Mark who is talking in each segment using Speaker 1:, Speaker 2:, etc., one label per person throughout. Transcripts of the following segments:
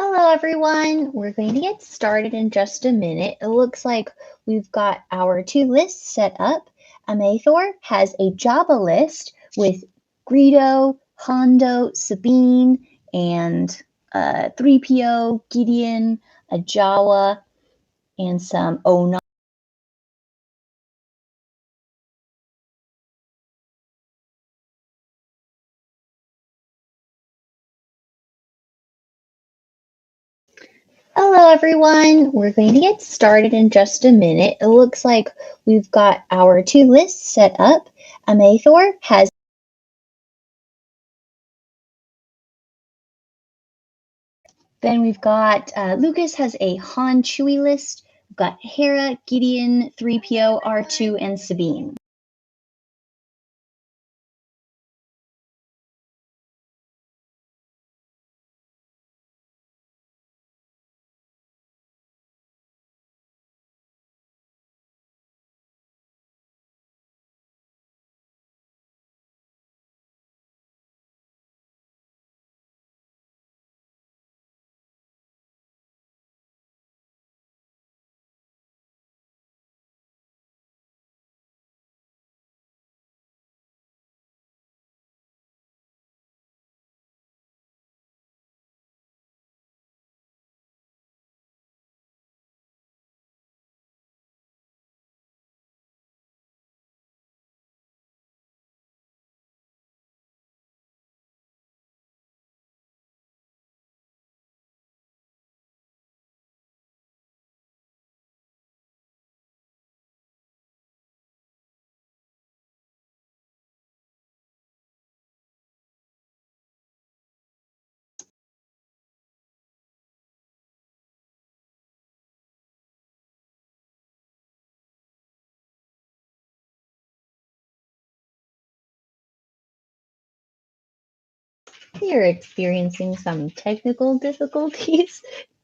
Speaker 1: Hello, everyone. We're going to get started in just a minute. It looks like we've got our two lists set up. Ameithor has a Java list with Greedo, Hondo, Sabine, and 3PO, Gideon, a Jawa, and some Ona. Hello, everyone. We're going to get started in just a minute. It looks like we've got our two lists set up. Ameithor has Then we've got Lucas has a Han Chewie list. We've got Hera, Gideon, 3PO, R2, and Sabine. We are experiencing some technical difficulties.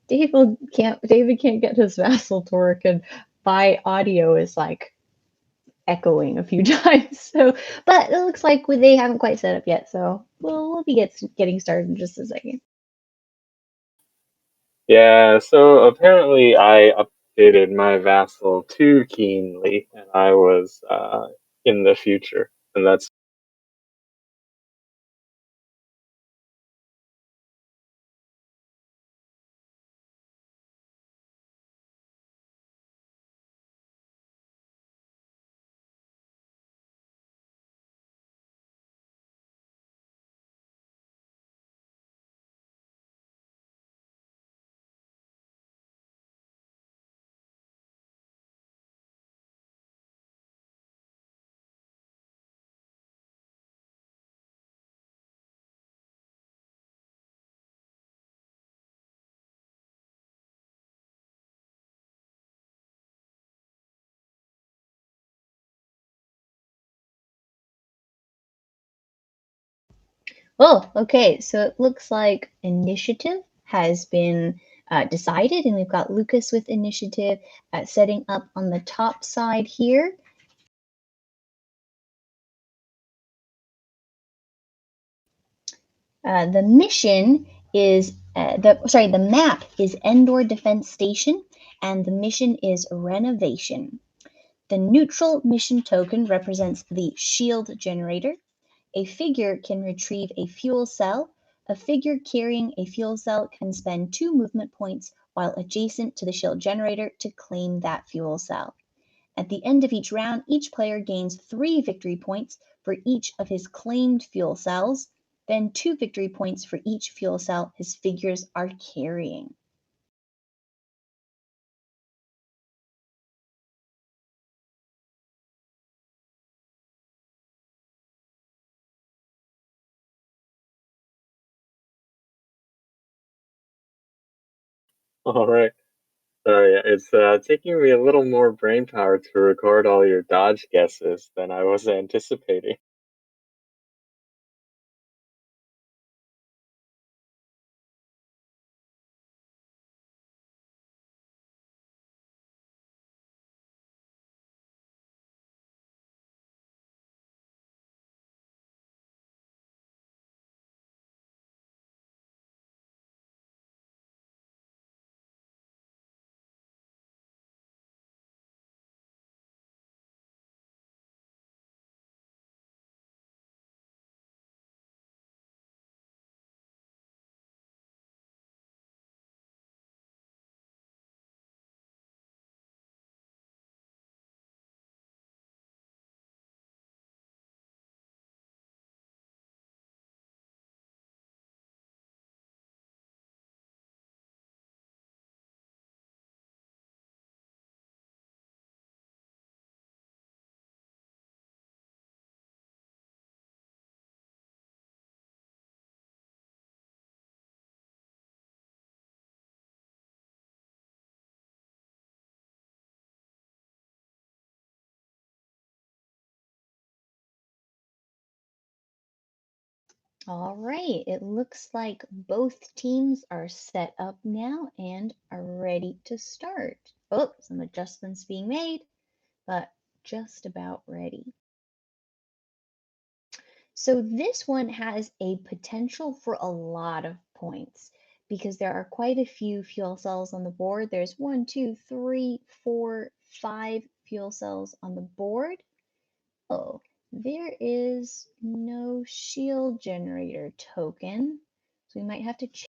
Speaker 1: David can't get his vassal to work, and my audio is like echoing a few times. So, but it looks like they haven't quite set up yet. So we'll be getting started in just a second.
Speaker 2: Yeah, so apparently I updated my vassal too keenly, and I was in the future, and that's
Speaker 1: Oh, okay. So it looks like initiative has been decided, and we've got Lucas with initiative setting up on the top side here. The mission is the map is Endor Defense Station, and the mission is renovation. The neutral mission token represents the shield generator. A figure can retrieve a fuel cell. A figure carrying a fuel cell can spend 2 movement points while adjacent to the shield generator to claim that fuel cell. At the end of each round, each player gains 3 victory points for each of his claimed fuel cells, then 2 victory points for each fuel cell his figures are carrying.
Speaker 2: all right. Sorry, it's taking me a little more brain power to record all your dodge guesses than I was anticipating.
Speaker 1: All right, it looks like both teams are set up now and are ready to start. Oh, some adjustments being made, but just about ready. So this one has a potential for a lot of points because there are quite a few fuel cells on the board. There's 1, 2, 3, 4, 5 fuel cells on the board. Oh, there is no shield generator token. So we might have to check.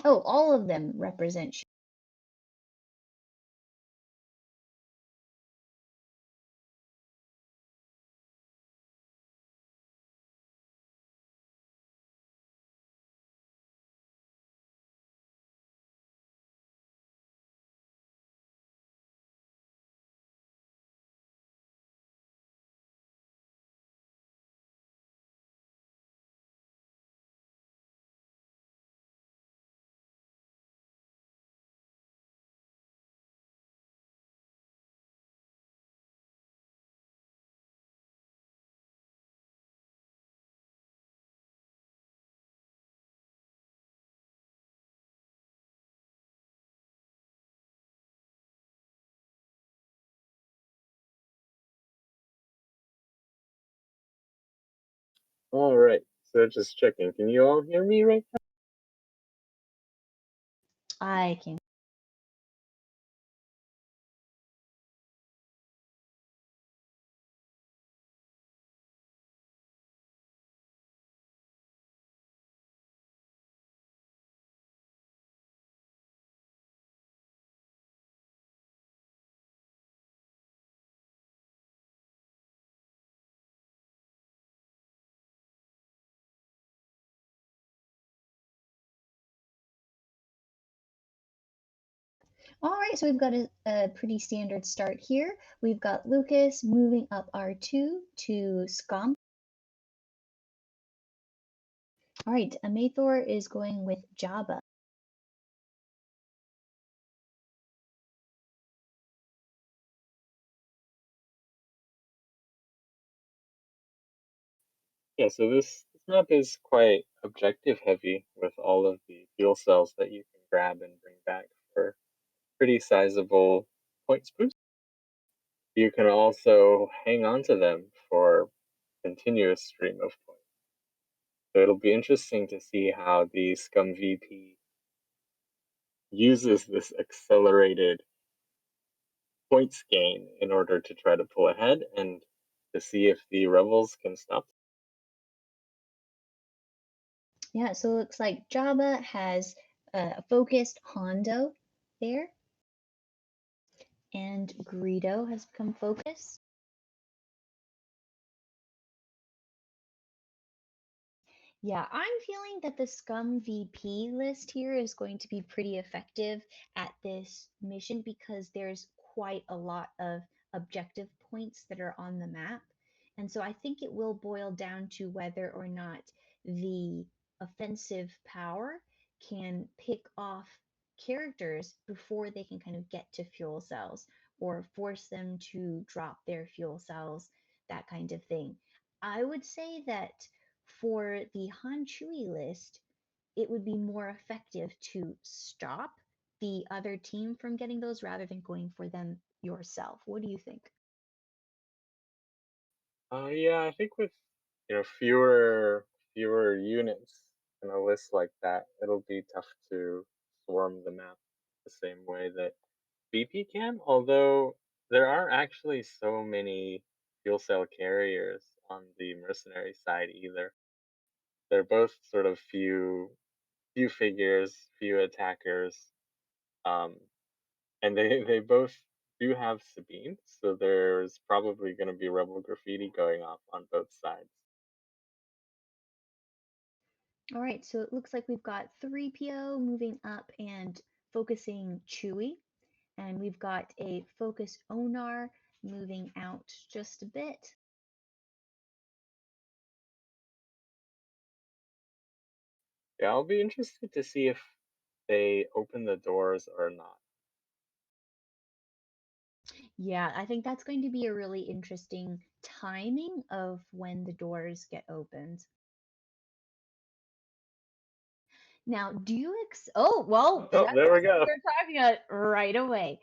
Speaker 1: Oh, all of them represent.
Speaker 2: All right, so just checking. Can you all hear me right
Speaker 1: I can. All right, so we've got a pretty standard start here. We've got Lucas moving up R2 to Scum. All right, Ameithor is going with Jabba.
Speaker 2: now? Yeah, so this map is quite objective heavy with all of the fuel cells that you can grab and bring back for pretty sizable points boost. You can also hang on to them for continuous stream of points. So it'll be interesting to see how the Scum VP uses this accelerated points gain in order to try to pull ahead and to see if the rebels can stop.
Speaker 1: Yeah, so it looks like Jabba has a focused Hondo there, and Greedo has become focused. Yeah, I'm feeling that the Scum VP list here is going to be pretty effective at this mission because there's quite a lot of objective points that are on the map. And so I think it will boil down to whether or not the offensive power can pick off characters before they can kind of get to fuel cells or force them to drop their fuel cells, that kind of thing. I would say that for the Han Chui list, it would be more effective to stop the other team from getting those rather than going for them yourself. What do you think?
Speaker 2: Yeah, I think with fewer units in a list like that, it'll be tough to swarm the map the same way that BP can. Although there are actually so many fuel cell carriers on the mercenary side either. They're both sort of few figures, few attackers, um, and they both do have Sabine, so there's probably going to be rebel graffiti going off on both sides.
Speaker 1: All right, so it looks like we've got 3PO moving up and focusing Chewie, and we've got a focus Onar moving out just a bit.
Speaker 2: Yeah, I'll be interested to see if they open the doors or not.
Speaker 1: Yeah, I think that's going to be a really interesting timing of when the doors get opened. Now, do you oh, well,
Speaker 2: Oh,
Speaker 1: that's
Speaker 2: there we
Speaker 1: what
Speaker 2: go.
Speaker 1: we're talking about right away.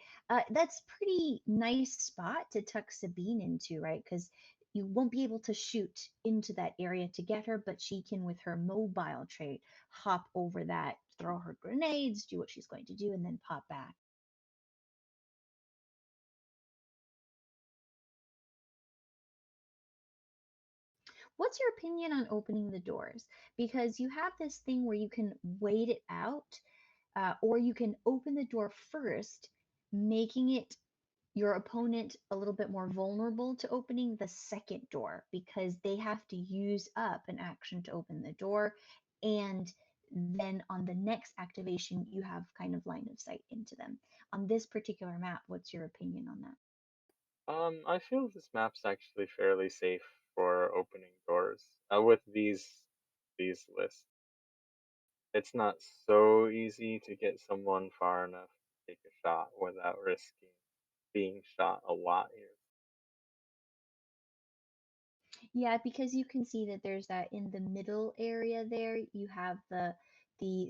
Speaker 1: That's pretty nice spot to tuck Sabine into, right? Because you won't be able to shoot into that area to get her, but she can, with her mobile trait, hop over that, throw her grenades, do what she's going to do, and then pop back. What's your opinion on opening the doors? Because you have this thing where you can wait it out, or you can open the door first, making it your opponent a little bit more vulnerable to opening the second door because they have to use up an action to open the door. And then on the next activation, you have kind of line of sight into them. On this particular map, what's your opinion on that?
Speaker 2: I feel this map's actually fairly safe for opening doors. With these lists, it's not so easy to get someone far enough to take a shot without risking being shot a lot here.
Speaker 1: Yeah, because you can see that there's that in the middle area there, you have the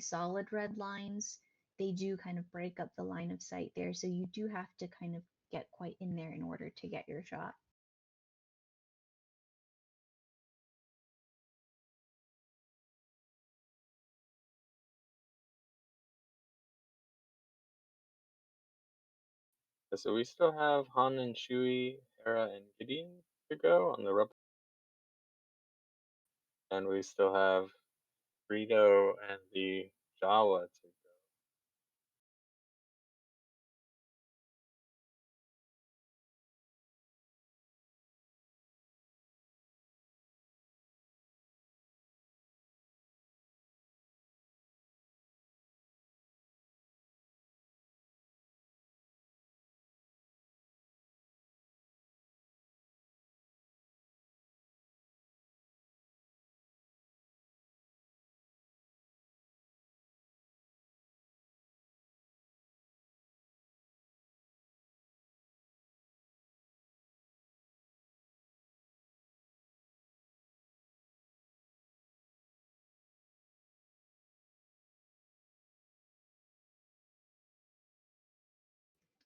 Speaker 1: solid red lines. They do kind of break up the line of sight there, so you do have to kind of get quite in there in order to get your shot.
Speaker 2: So we still have Han and Chewie, Hera and Gideon to go on the Rebel, and we still have Greedo and the Jawa to go.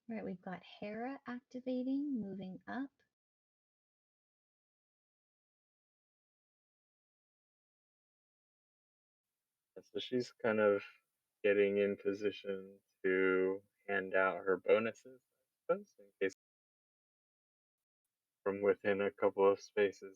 Speaker 1: All right, we've got Hera activating, moving up.
Speaker 2: So she's kind of getting in position to hand out her bonuses, I suppose, in case from within a couple of spaces.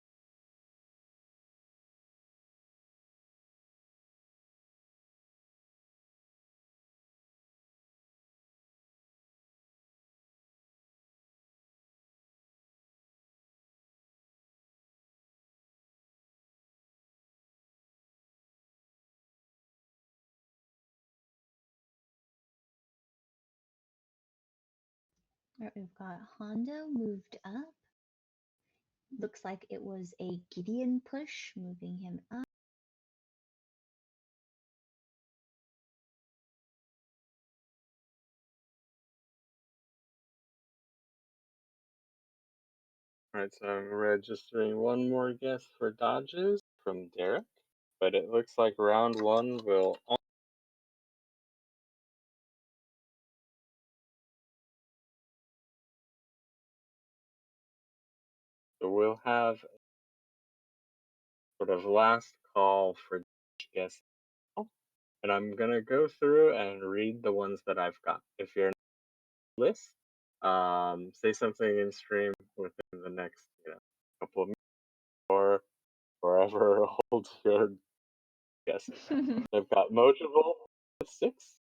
Speaker 1: All right, we've got Hondo moved up. Looks like it was a Gideon push, moving him up.
Speaker 2: Alright, so I'm registering one more guess for dodges from Derek, but it looks like round one will. So we'll have sort of last call for guess, and I'm gonna go through and read the ones that I've got. If you're in the list, say something in stream within the next couple of minutes or forever hold your guessing. I've got Mojable with 6,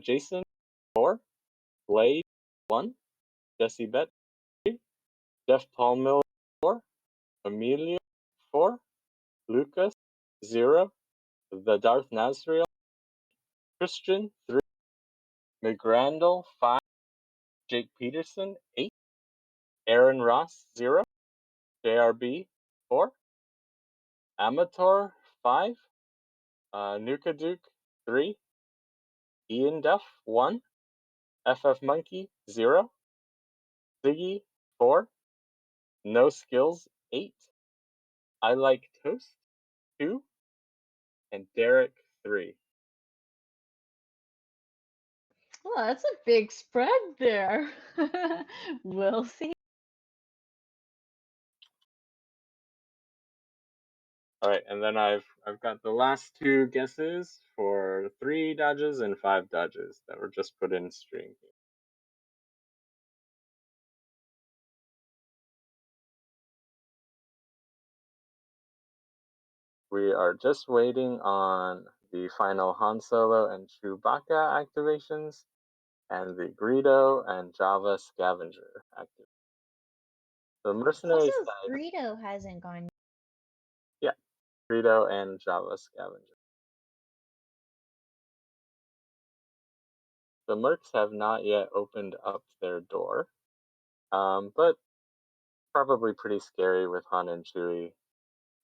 Speaker 2: Jason 4, Blade 1, Jesse Bet 3, Jeff Paul Miller 4, Amelia 4, Lucas 0, the Darth Nazriel, Christian 3, McGrandle 5, Jake Peterson 8, Aaron Ross 0, JRB 4, Amator 5, Nuka Duke 3, Ian Duff 1, FF Monkey 0, Ziggy 4, No Skills 8, I Like Toast 2, and Derek 3.
Speaker 1: Well, that's a big spread there. We'll see.
Speaker 2: All right, and then I've got the last two guesses for 3 dodges and 5 dodges that were just put in stream. We are just waiting on the final Han Solo and Chewbacca activations and the Greedo and Java Scavenger activation. The
Speaker 1: Also,
Speaker 2: mercenary side,
Speaker 1: Greedo hasn't gone.
Speaker 2: yeah, Greedo and Java Scavenger. The mercs have not yet opened up their door, but probably pretty scary with Han and Chewie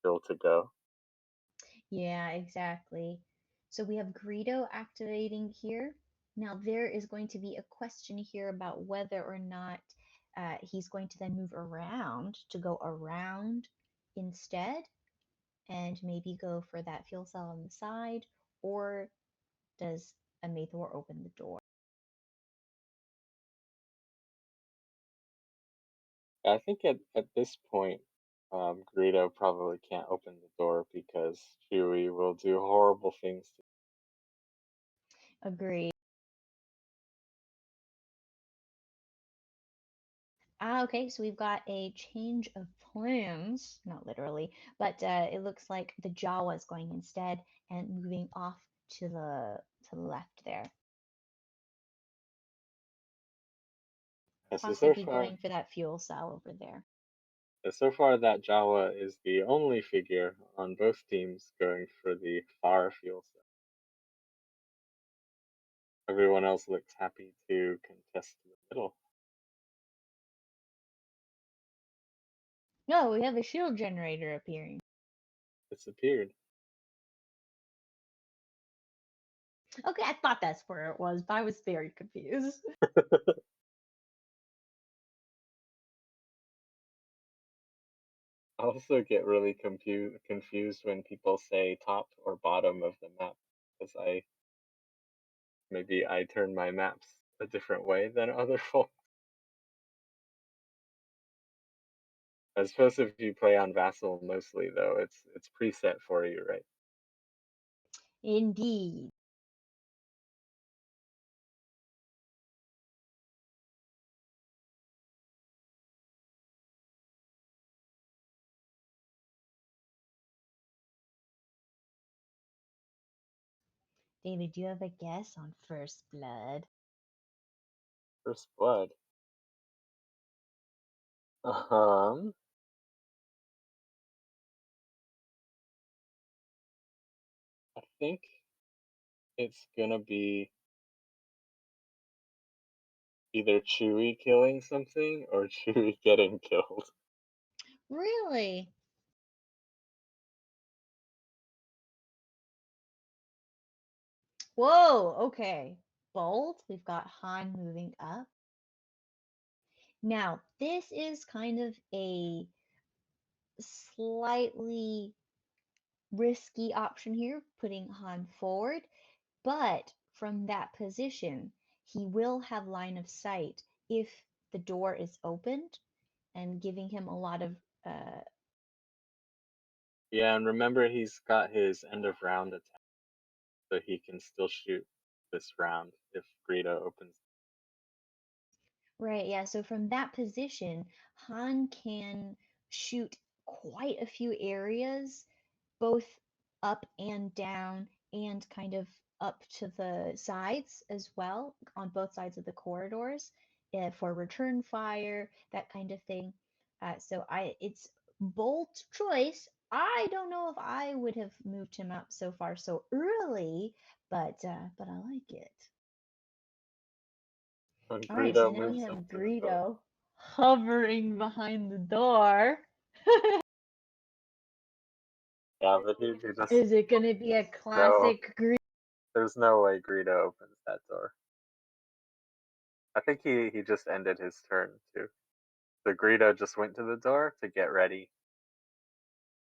Speaker 2: still to go.
Speaker 1: Yeah, exactly. So we have Greedo activating here. Now there is going to be a question here about whether or not he's going to then move around to go around instead and maybe go for that fuel cell on the side, or does Ameithor open the door?
Speaker 2: I think at this point, Greedo probably can't open the door because Chewie will do horrible things to.
Speaker 1: Agree. Okay, so we've got a change of plans, not literally, but it looks like the Jawa is going instead and moving off to the left there.
Speaker 2: So
Speaker 1: Possibly
Speaker 2: far,
Speaker 1: going for that fuel cell over there.
Speaker 2: so far that Jawa is the only figure on both teams going for the far fuel cell. Everyone else looks happy to contest the middle.
Speaker 1: No, we have a shield generator appearing.
Speaker 2: Disappeared.
Speaker 1: Okay, I thought that's where it was, but I was very confused.
Speaker 2: I also get really confused when people say top or bottom of the map because maybe I turn my maps a different way than other folks. I suppose if you play on Vassal mostly though, it's preset for you, right?
Speaker 1: Indeed. David, do you have a guess on First Blood?
Speaker 2: First blood. Um, I think it's gonna be either Chewie killing something or Chewie getting killed.
Speaker 1: Really? Whoa, okay. Bold. We've got Han moving up. Now, this is kind of a slightly risky option here, putting Han forward, but from that position, he will have line of sight if the door is opened and giving him a lot of
Speaker 2: Yeah, and remember he's got his end of round attack, so he can still shoot this round if Greedo opens.
Speaker 1: right, yeah. So from that position, Han can shoot quite a few areas, both up and down, and kind of up to the sides as well, on both sides of the corridors, for return fire, that kind of thing. It's bold choice. I don't know if I would have moved him up so far so early, but I like it.
Speaker 2: When
Speaker 1: All right, so
Speaker 2: Greedo
Speaker 1: now we
Speaker 2: moves
Speaker 1: have
Speaker 2: up to the door.
Speaker 1: Greedo hovering behind the door.
Speaker 2: Yeah, but he just
Speaker 1: Is it gonna be a
Speaker 2: no.
Speaker 1: classic green?
Speaker 2: There's no way Greedo opens that door. I think he just ended his turn too. So Greedo just went to the door to get ready.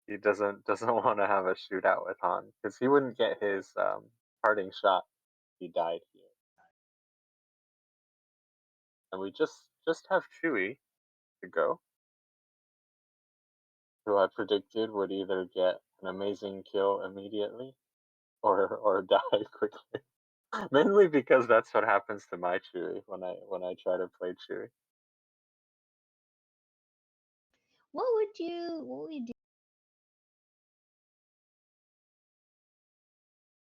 Speaker 2: He doesn't want to have a shootout with Han because he wouldn't get his parting shot. He died here, and we just have Chewie to go, who I predicted would either get an amazing kill immediately or die quickly. Mainly because that's what happens to my Chewie when I try to play Chewie.
Speaker 1: What would you do?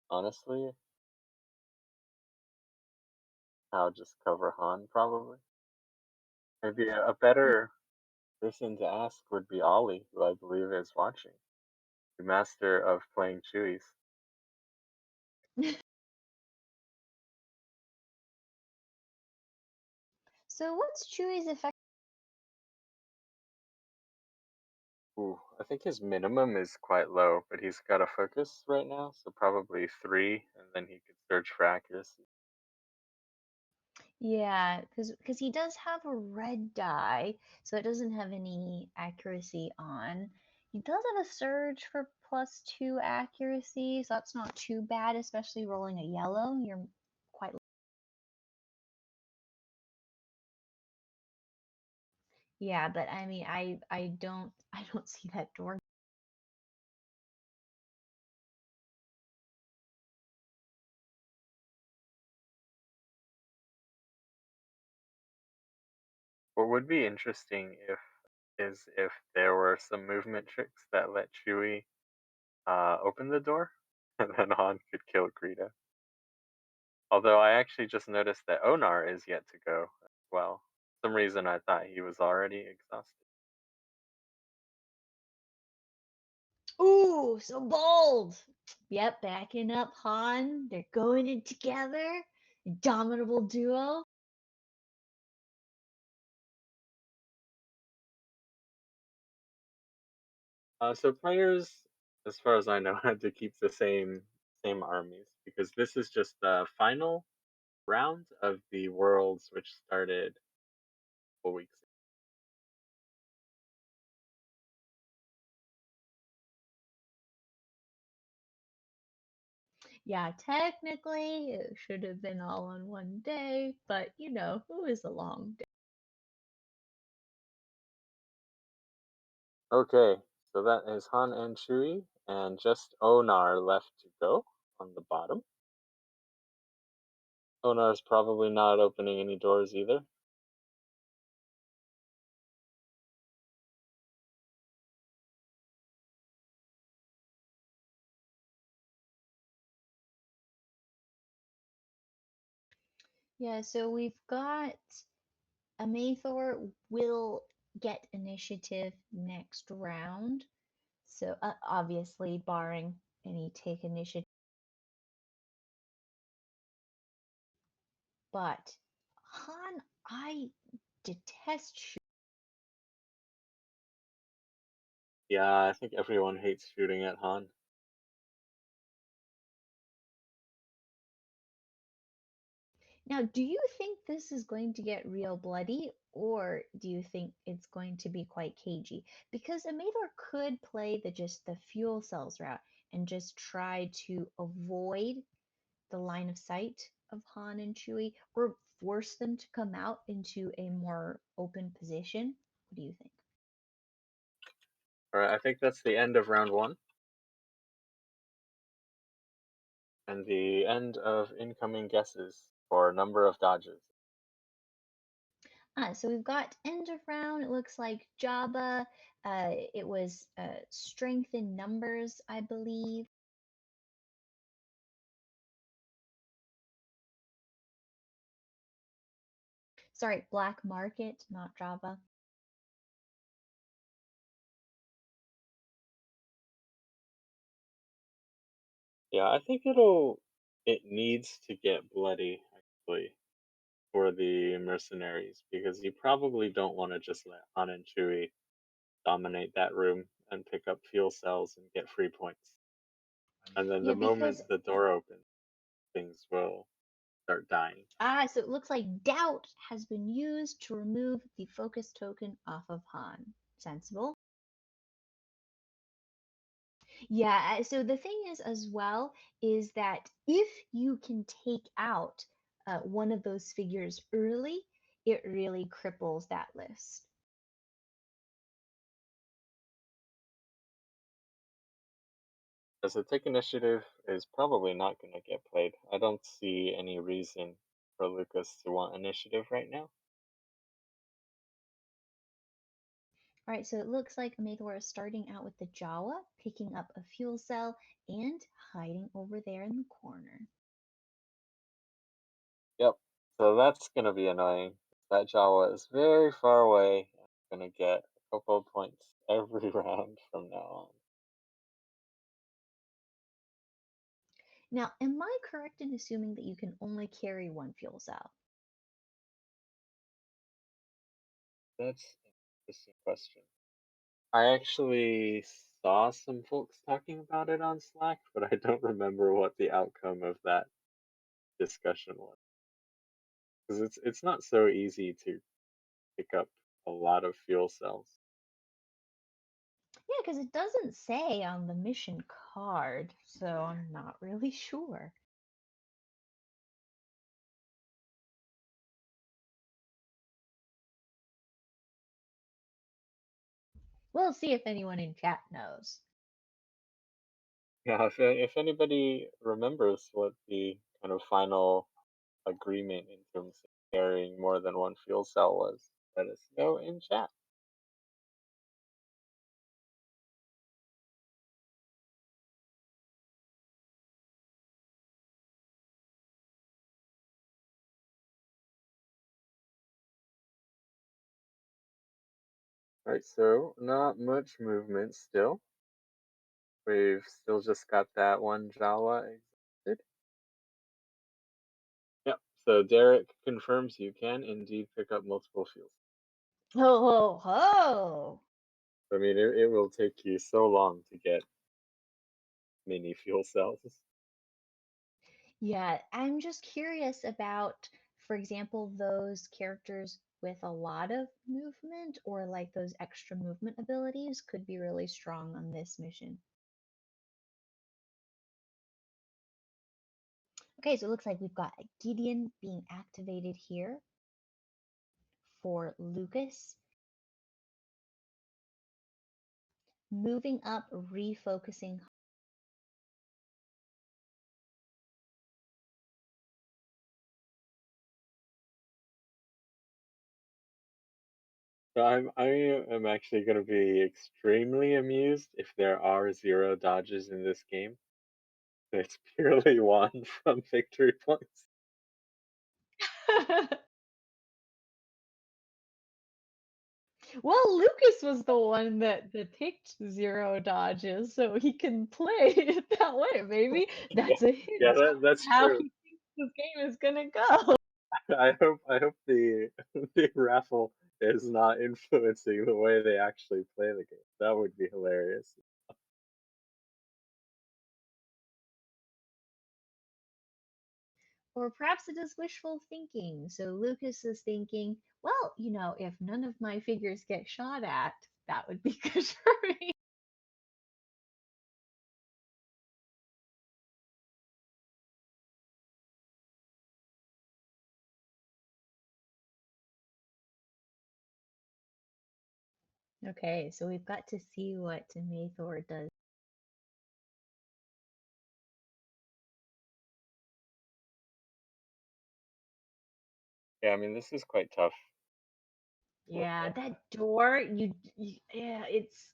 Speaker 2: Honestly, I'll just cover Han probably. Maybe a better person to ask would be Ollie, who I believe is watching, the master of playing Chewies.
Speaker 1: So what's Chewie's effect?
Speaker 2: Ooh, I think his minimum is quite low, but he's got a focus right now, so probably 3, and then he could search for accuracy.
Speaker 1: Yeah, because he does have a red die, so it doesn't have any accuracy on. He does have a surge for +2 accuracy, so that's not too bad, especially rolling a yellow. You're quite yeah, but I mean, I don't I don't see that door.
Speaker 2: What would be interesting if there were some movement tricks that let Chewie open the door, and then Han could kill Greedo. Although I actually just noticed that Onar is yet to go as well. For some reason I thought he was already exhausted.
Speaker 1: Ooh, so bold. Yep, backing up Han. They're going in together. Indomitable duo.
Speaker 2: So players, as far as I know, had to keep the same armies because this is just the final round of the worlds, which started a couple weeks ago.
Speaker 1: Yeah, technically it should have been all on one day, but you know, it was a long day.
Speaker 2: Okay, so that is Han and Chewie, and just Onar left to go on the bottom. Onar's probably not opening any doors either.
Speaker 1: Yeah, so we've got Ameithor will get initiative next round. So obviously, barring any take initiative, but Han, I detest.
Speaker 2: Yeah, I think everyone hates shooting at Han.
Speaker 1: Now, do you think this is going to get real bloody, or do you think it's going to be quite cagey? Because Amador could play the fuel cells route and just try to avoid the line of sight of Han and Chewie, or force them to come out into a more open position. What do you think?
Speaker 2: All right, I think that's the end of round 1 and the end of incoming guesses for number of dodges.
Speaker 1: So we've got end of round. It looks like Jabba. It was strength in numbers, I believe. Sorry, Black Market, not Java.
Speaker 2: Yeah, I think it needs to get bloody actually for the mercenaries because you probably don't want to just let Han and Chewie dominate that room and pick up fuel cells and get free points. And then
Speaker 1: Yeah,
Speaker 2: the
Speaker 1: because
Speaker 2: moment the door opens, things will start dying.
Speaker 1: so it looks like doubt has been used to remove the focus token off of Han. Sensible. Yeah, so the thing is as well is that if you can take out one of those figures early, it really cripples that list.
Speaker 2: As a take initiative is probably not going to get played. I don't see any reason for Lucas to want initiative right now.
Speaker 1: All right, so it looks like Ameithor is starting out with the Jawa, picking up a fuel cell, and hiding over there in the corner.
Speaker 2: Yep. So that's going to be annoying. That Jawa is very far away. It's going to get a couple of points every round from now on.
Speaker 1: Now, am I correct in assuming that you can only carry one fuel cell?
Speaker 2: That's an interesting question. I actually saw some folks talking about it on Slack, but I don't remember what the outcome of that discussion was. Because it's not so easy to pick up a lot of fuel cells.
Speaker 1: Yeah, because it doesn't say on the mission card, so I'm not really sure. We'll see if anyone in chat knows.
Speaker 2: Yeah, if anybody remembers what the kind of final agreement in terms of carrying more than one fuel cell was, let us know in chat. Right, so not much movement still. We've still just got that one Jawa existed. Yep, so Derek confirms you can indeed pick up multiple fuels.
Speaker 1: Ho ho ho!
Speaker 2: I mean, it will take you so long to get mini fuel cells.
Speaker 1: Yeah, I'm just curious about, for example, those characters with a lot of movement or like those extra movement abilities could be really strong on this mission. Okay, so it looks like we've got Gideon being activated here for Lucas. Moving up, refocusing.
Speaker 2: So I am actually going to be extremely amused if there are 0 dodges in this game. It's purely won from victory points.
Speaker 1: Well, Lucas was the one that picked 0 dodges, so he can play it that way. Maybe
Speaker 2: Yeah,
Speaker 1: that's a
Speaker 2: yeah,
Speaker 1: hint
Speaker 2: that's
Speaker 1: how
Speaker 2: true.
Speaker 1: he thinks this game is gonna go.
Speaker 2: I hope the the raffle is not influencing the way they actually play the game. That would be hilarious.
Speaker 1: Or perhaps it is wishful thinking. So Lucas is thinking, well, if none of my figures get shot at, that would be good for me. Okay, so we've got to see what Ameithor does.
Speaker 2: Yeah, I mean this is quite tough.
Speaker 1: Yeah, that door, yeah, it's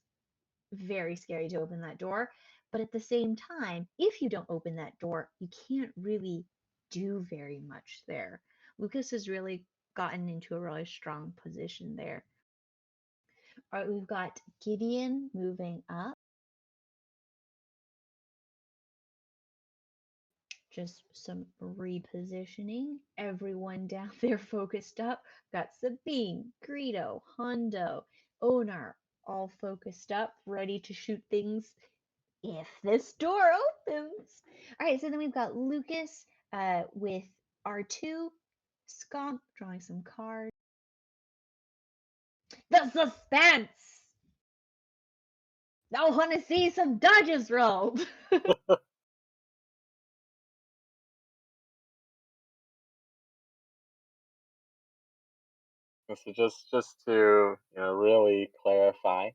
Speaker 1: very scary to open that door. But at the same time, if you don't open that door, you can't really do very much there. Lucas has really gotten into a really strong position there. All right, we've got Gideon moving up. Just some repositioning. Everyone down there focused up. Got Sabine, Greedo, Hondo, Onar, all focused up, ready to shoot things if this door opens. All right, so then we've got Lucas with R2, Scomp drawing some cards. The suspense! I want to see some dodges rolled.
Speaker 2: So just to really clarify,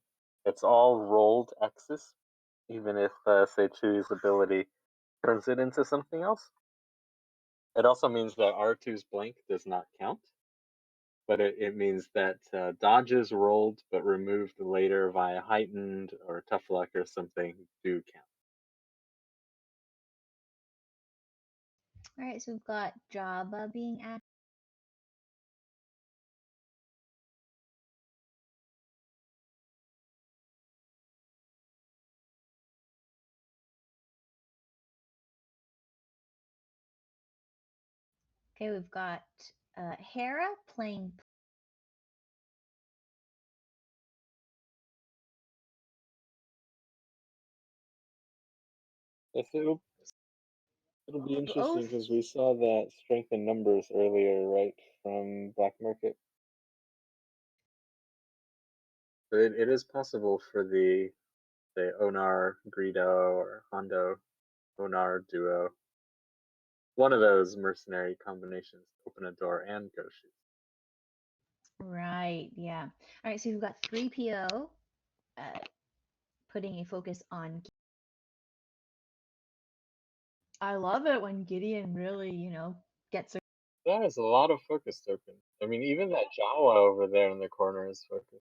Speaker 2: it's all rolled X's, even if say Chewie's ability turns it into something else. It also means that R2's blank does not count, but it means that dodges rolled but removed later via heightened or tough luck or something do count.
Speaker 1: All right, so we've got Java being added. Okay, we've got Hera playing.
Speaker 2: Yes, it'll be interesting
Speaker 1: Oath.
Speaker 2: because we saw that strength in numbers earlier, right, from Black Market. So it is possible for the Onar Greedo or Hondo Onar duo, one of those mercenary combinations, to open a door and go shoot.
Speaker 1: Right, yeah. All right, so we've got 3PO putting a focus on. I love it when Gideon really, gets a.
Speaker 2: That is a lot of focus tokens. I mean, even that Jawa over there in the corner is focused.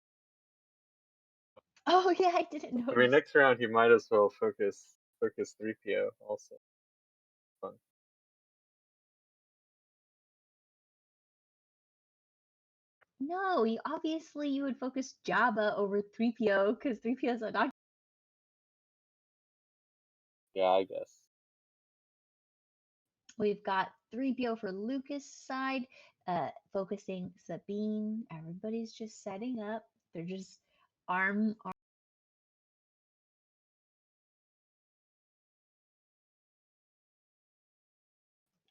Speaker 1: Oh yeah, I didn't
Speaker 2: I mean,
Speaker 1: notice.
Speaker 2: next round he might as well focus 3PO also. Fun.
Speaker 1: No, obviously you would focus Jabba over 3PO because 3PO is a doctor.
Speaker 2: Yeah, I guess.
Speaker 1: We've got 3PO for Lucas' side, focusing Sabine. Everybody's just setting up. They're just arm.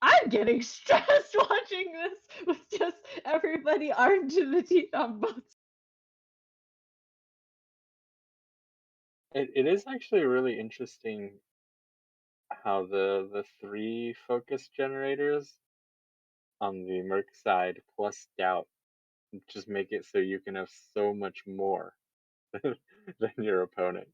Speaker 1: I'm getting stressed watching this with just everybody armed to the teeth on both.
Speaker 2: It is actually really interesting how the three focus generators on the Merc side plus doubt just make it so you can have so much more than your opponent.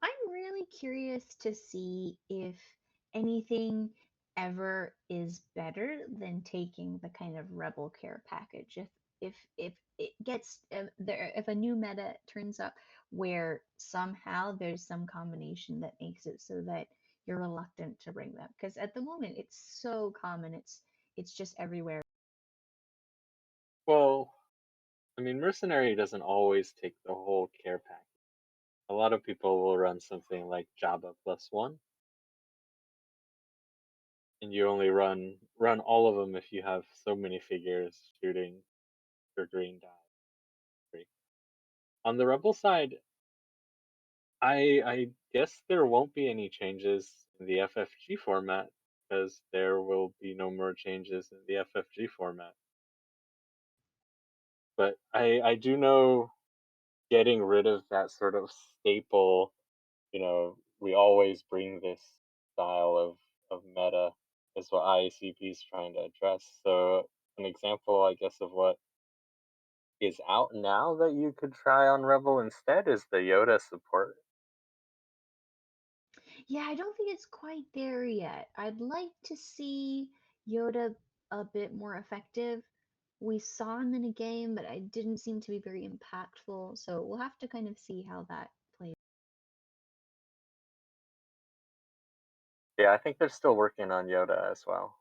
Speaker 1: I'm really curious to see if anything ever is better than taking the kind of rebel care package. If it gets there, if a new meta turns up where somehow there's some combination that makes it so that you're reluctant to bring them, because at the moment it's so common, it's just everywhere.
Speaker 2: Well, I mean, Mercenary doesn't always take the whole care pack. A lot of people will run something like Jabba +1, and you only run all of them if you have so many figures shooting your green die. On the Rebel side, I guess there won't be any changes in the FFG format because there will be no more changes in the FFG format. But I do know getting rid of that sort of staple, we always bring this style of meta is what IACP is trying to address. So an example, I guess, of what is out now that you could try on Rebel instead is the Yoda support.
Speaker 1: Yeah, I don't think it's quite there yet. I'd like to see Yoda a bit more effective. We saw him in a game, but I didn't seem to be very impactful. So we'll have to kind of see how that plays.
Speaker 2: Yeah, I think they're still working on Yoda as well.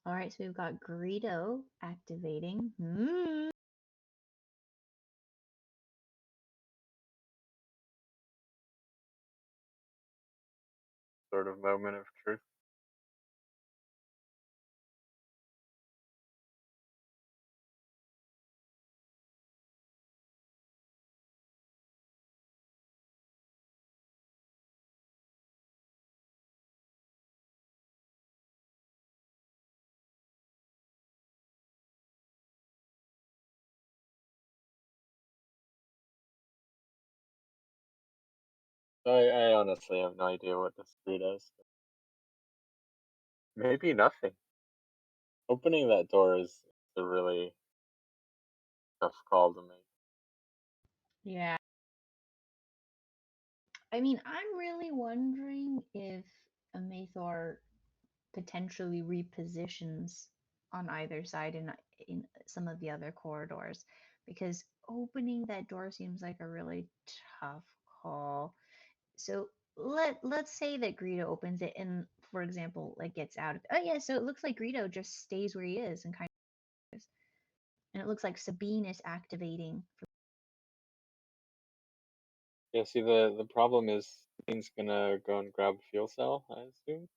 Speaker 1: All right, so we've got Greedo activating.
Speaker 2: sort of moment of truth. I honestly have no idea what this breed is. Maybe nothing. Opening that door is a really tough call to make.
Speaker 1: Yeah. I mean, I'm really wondering if Ameithor potentially repositions on either side in some of the other corridors, because opening that door seems like a really tough call. So let's say that Greedo opens it and, for example, like gets out of it. Oh yeah, so it looks like Greedo just stays where he is and kind of, and it looks like Sabine is activating.
Speaker 2: Yeah, see, the problem is Dean's gonna go and grab a fuel cell, I assume.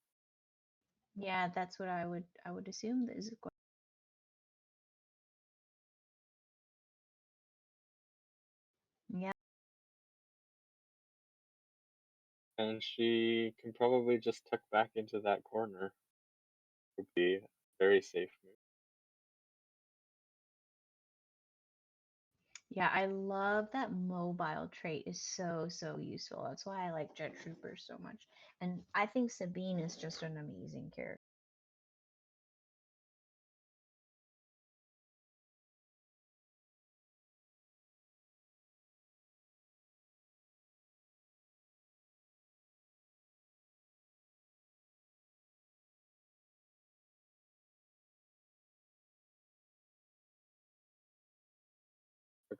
Speaker 1: Yeah, that's what I would assume that is going. Yeah.
Speaker 2: And she can probably just tuck back into that corner. Would be a very safe move.
Speaker 1: Yeah, I love that mobile trait is so useful. That's why I like Jet Troopers so much. And I think Sabine is just an amazing character.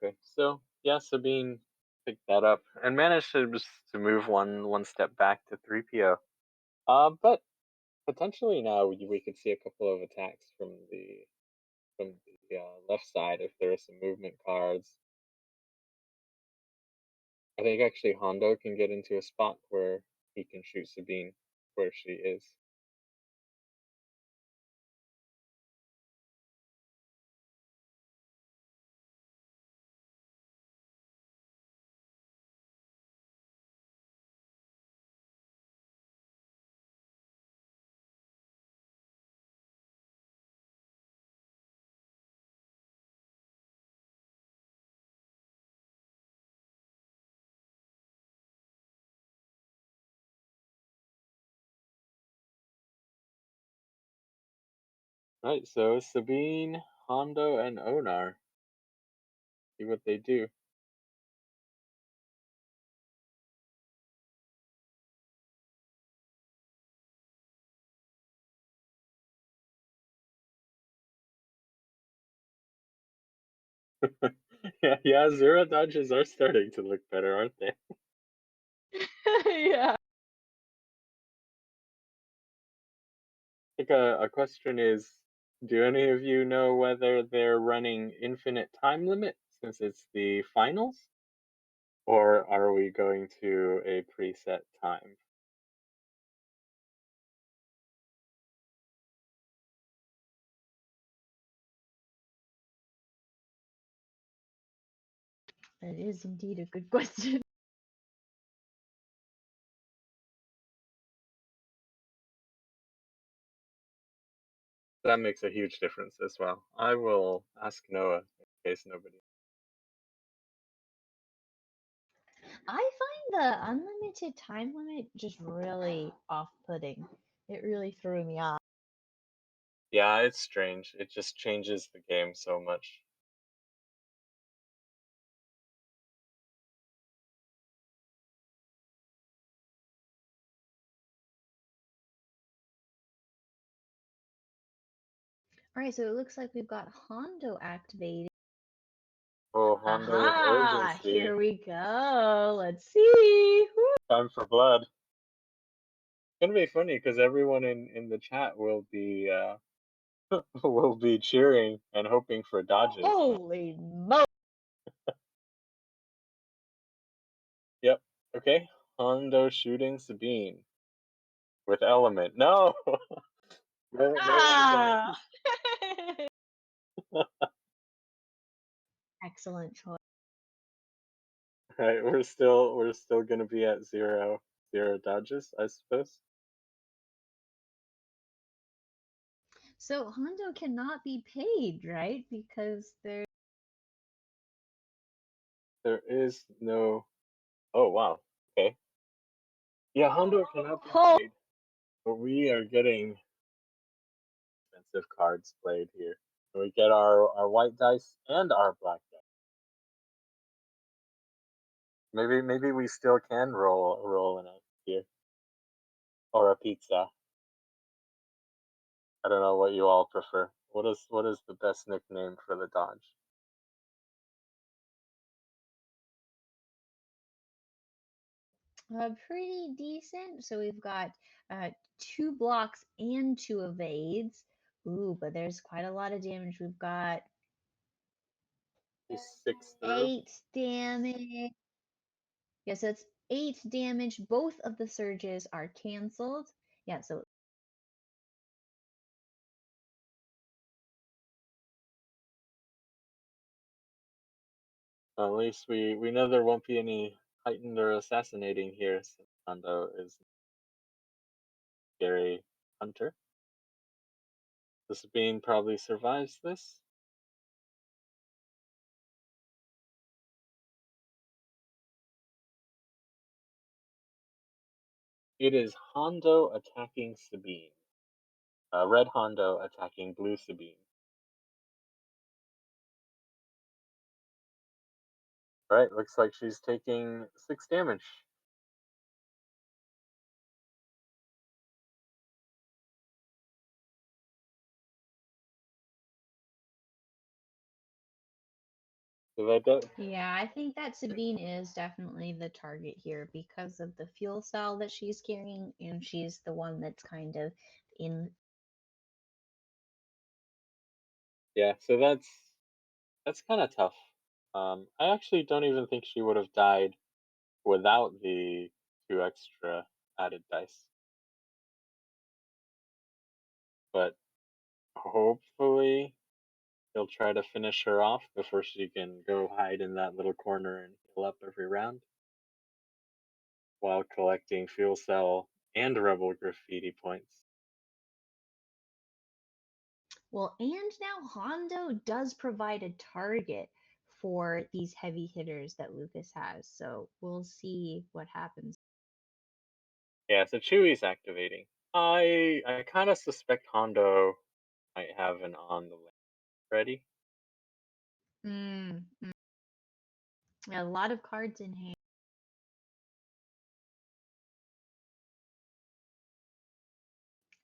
Speaker 2: Okay, so yeah, Sabine picked that up and managed to just to move one step back to 3PO. But potentially now we could see a couple of attacks from the left side if there are some movement cards. I think actually Hondo can get into a spot where he can shoot Sabine where she is. Right, so Sabine, Hondo, and Onar. See what they do. Yeah, zero dodges are starting to look better, aren't they?
Speaker 1: Yeah.
Speaker 2: Like a question is, do any of you know whether they're running infinite time limit since it's the finals, or are we going to a preset time?
Speaker 1: That is indeed a good question.
Speaker 2: That makes a huge difference as well. I will ask Noah in case nobody.
Speaker 1: I find the unlimited time limit just really off-putting. It really threw me off.
Speaker 2: Yeah, it's strange. It just changes the game so much.
Speaker 1: All right, so it looks like we've got Hondo activated.
Speaker 2: Oh, Hondo with
Speaker 1: Aha!
Speaker 2: urgency.
Speaker 1: Here we go. Let's see.
Speaker 2: Time for blood. It's gonna be funny because everyone in the chat will be will be cheering and hoping for dodges.
Speaker 1: Holy mo!
Speaker 2: Yep. Okay. Hondo shooting Sabine. with element. No. No, no,
Speaker 1: Ah! Excellent choice.
Speaker 2: Alright, we're still gonna be at zero dodges, I suppose.
Speaker 1: So Hondo cannot be paid, right? Because there.
Speaker 2: There is no. Oh wow. Okay. Yeah, Hondo cannot be
Speaker 1: Oh,
Speaker 2: paid, but we are getting expensive cards played here. So we get our white dice and our black dice. Maybe we still can roll an egg here or a pizza. I don't know what you all prefer. What is the best nickname for the dodge?
Speaker 1: pretty decent. So we've got uh, 2 blocks and 2 evades. Ooh, but there's quite a lot of damage. We've got
Speaker 2: Is 6 through?
Speaker 1: 8 damage. Yeah, so it's 8 damage. Both of the surges are canceled. Yeah, so
Speaker 2: At least we know there won't be any heightened or assassinating here, since Hondo is scary hunter. The Sabine probably survives this. It is Hondo attacking Sabine. Red Hondo attacking blue Sabine. Alright, looks like she's taking 6 damage. So that does,
Speaker 1: yeah, I think that Sabine is definitely the target here because of the fuel cell that she's carrying, and she's the one that's kind of in.
Speaker 2: yeah, so that's kind of tough. I actually don't even think she would have died without the 2 extra added dice. But hopefully he'll try to finish her off before she can go hide in that little corner and heal up every round while collecting fuel cell and rebel graffiti points.
Speaker 1: Well, and now Hondo does provide a target for these heavy hitters that Lucas has. So we'll see what happens.
Speaker 2: Yeah, so Chewie's activating. I kind of suspect Hondo might have an on the way. Ready?
Speaker 1: Mm, mm. A lot of cards in hand.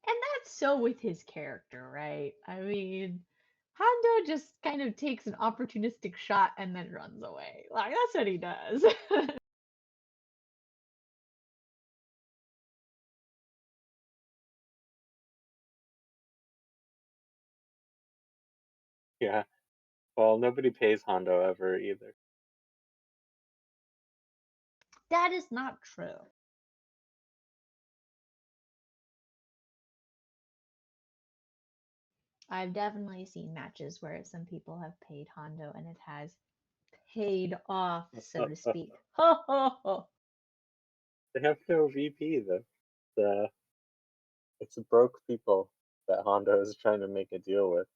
Speaker 1: And that's so with his character, right? I mean, Hondo just kind of takes an opportunistic shot and then runs away. Like, that's what he does.
Speaker 2: Yeah. Well, nobody pays Hondo ever either.
Speaker 1: That is not true. I've definitely seen matches where some people have paid Hondo and it has paid off, so to speak. Ho ho ho.
Speaker 2: They have no VP though. The it's broke people that Hondo is trying to make a deal with.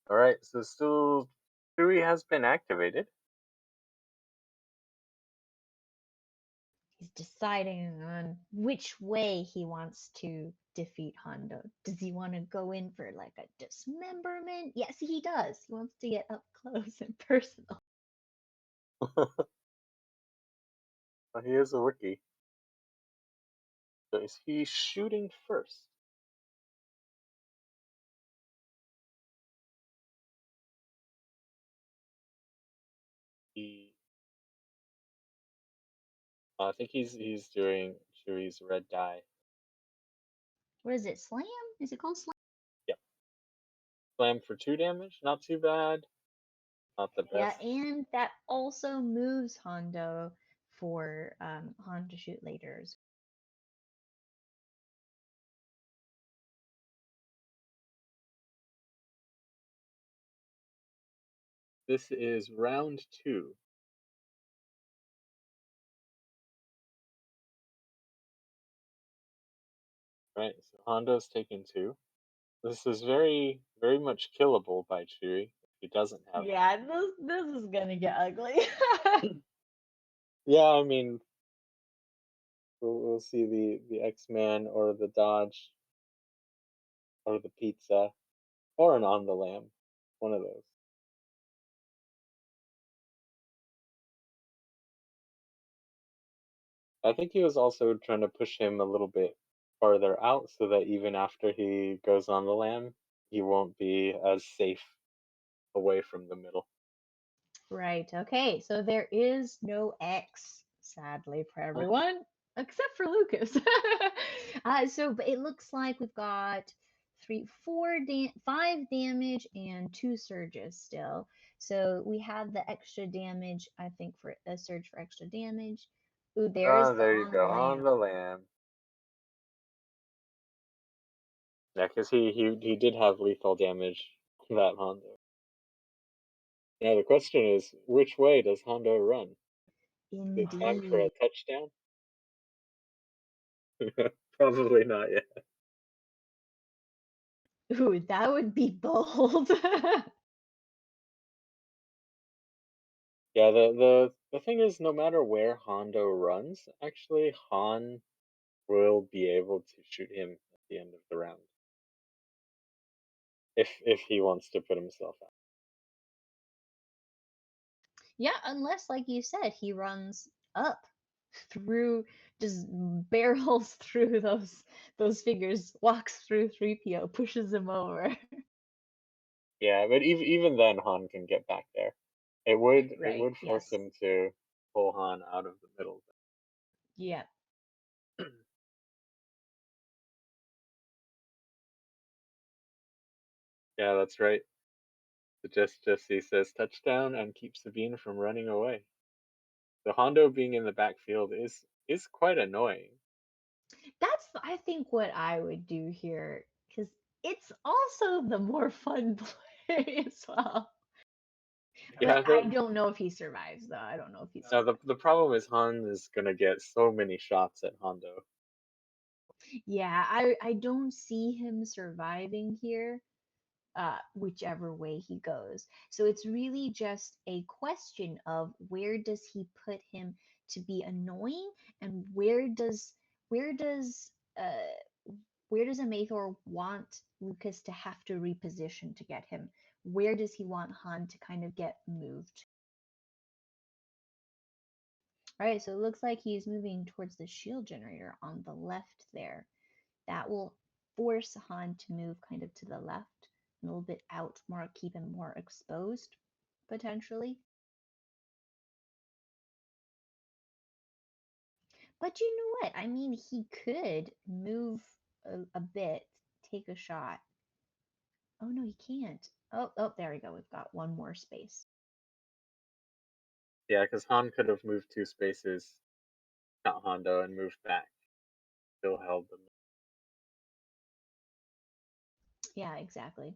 Speaker 2: All right, so still Chewie has been activated.
Speaker 1: He's deciding on which way he wants to defeat Hondo. Does he want to go in for like a dismemberment? Yes, he does. He wants to get up close and personal.
Speaker 2: He is a rookie. So is he shooting first? He, I think he's doing Chewie's red die.
Speaker 1: What is it? Slam? Is it called slam?
Speaker 2: Yep. Slam for 2 damage, not too bad. Not the
Speaker 1: Yeah,
Speaker 2: best.
Speaker 1: and that also moves Hondo for Han to shoot later.
Speaker 2: This is round 2. Right, so Hondo's taken 2. This is very, very much killable by Chewie if he doesn't have.
Speaker 1: Yeah, this is gonna get ugly.
Speaker 2: Yeah, I mean, we'll see the X-Man or the Dodge or the pizza or an on the lamb, one of those. I think he was also trying to push him a little bit farther out so that even after he goes on the lamb, he won't be as safe away from the middle.
Speaker 1: Right. Okay. So there is no X, sadly, for
Speaker 2: Huh?
Speaker 1: everyone except for Lucas. But it looks like we've got five damage and two surges still. So we have the extra damage, I think, for a surge for extra damage. Ooh, there's
Speaker 2: Oh,
Speaker 1: the
Speaker 2: there you
Speaker 1: on the
Speaker 2: go, on
Speaker 1: lamb.
Speaker 2: the lamb. Yeah, because he did have lethal damage that Hondo. Now the question is, which way does Hondo run? Is it time for a
Speaker 1: Indeed.
Speaker 2: touchdown? Probably not yet.
Speaker 1: Ooh, that would be bold.
Speaker 2: Yeah, the thing is, no matter where Hondo runs, actually Han will be able to shoot him at the end of the round if he wants to put himself out.
Speaker 1: Yeah, unless, like you said, he runs up through, just barrels through those figures, walks through 3PO, pushes him over.
Speaker 2: Yeah, but even then, Han can get back there. It would
Speaker 1: Right,
Speaker 2: force
Speaker 1: yes.
Speaker 2: him to pull Han out of the middle.
Speaker 1: Yeah.
Speaker 2: Yeah, that's right. But just he says touchdown and keeps Sabine from running away. The Hondo being in the backfield is quite annoying.
Speaker 1: That's, I think, what I would do here, because it's also the more fun play as well. But
Speaker 2: Yeah,
Speaker 1: I don't know if he survives, though. I don't know if he
Speaker 2: no,
Speaker 1: survives.
Speaker 2: the problem is Han is gonna get so many shots at Hondo.
Speaker 1: Yeah, I don't see him surviving here. Whichever way he goes. So it's really just a question of where does he put him to be annoying, and where does uh, where does Ameithor want Lucas to have to reposition to get him? Where does he want Han to kind of get moved? All right, so it looks like he's moving towards the shield generator on the left there. That will force Han to move kind of to the left, a little bit out more, keep him more exposed, potentially. But you know what? I mean, he could move a bit, take a shot. Oh no, he can't. Oh, there we go. We've got one more space.
Speaker 2: Yeah, because Han could have moved 2 spaces, not Hondo, and moved back. Still held them.
Speaker 1: Yeah, exactly.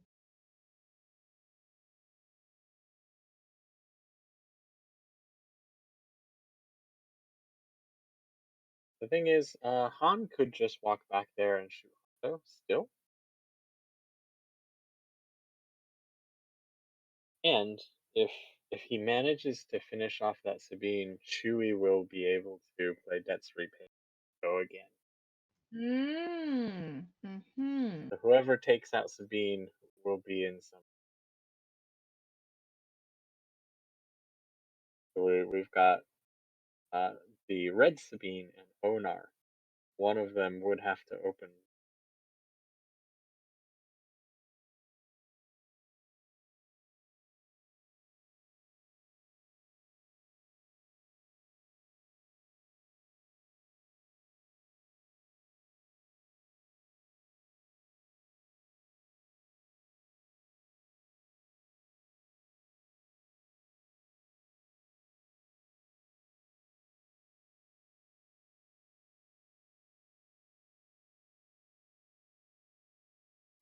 Speaker 2: The thing is, Han could just walk back there and shoot Hondo still. And if he manages to finish off that Sabine, Chewie will be able to play Debt's Repay go again.
Speaker 1: Mm-hmm.
Speaker 2: So whoever takes out Sabine will be in some. So we've got uh, the red Sabine and Onar. One of them would have to open.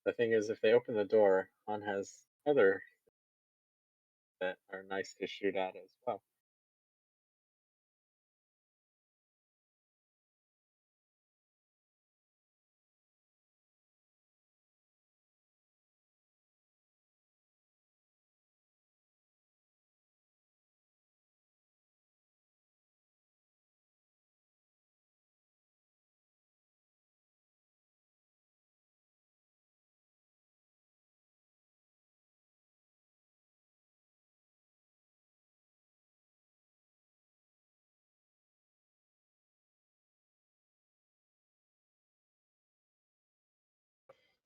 Speaker 2: The thing is, if they open the door, Han has other that are nice to shoot at as well.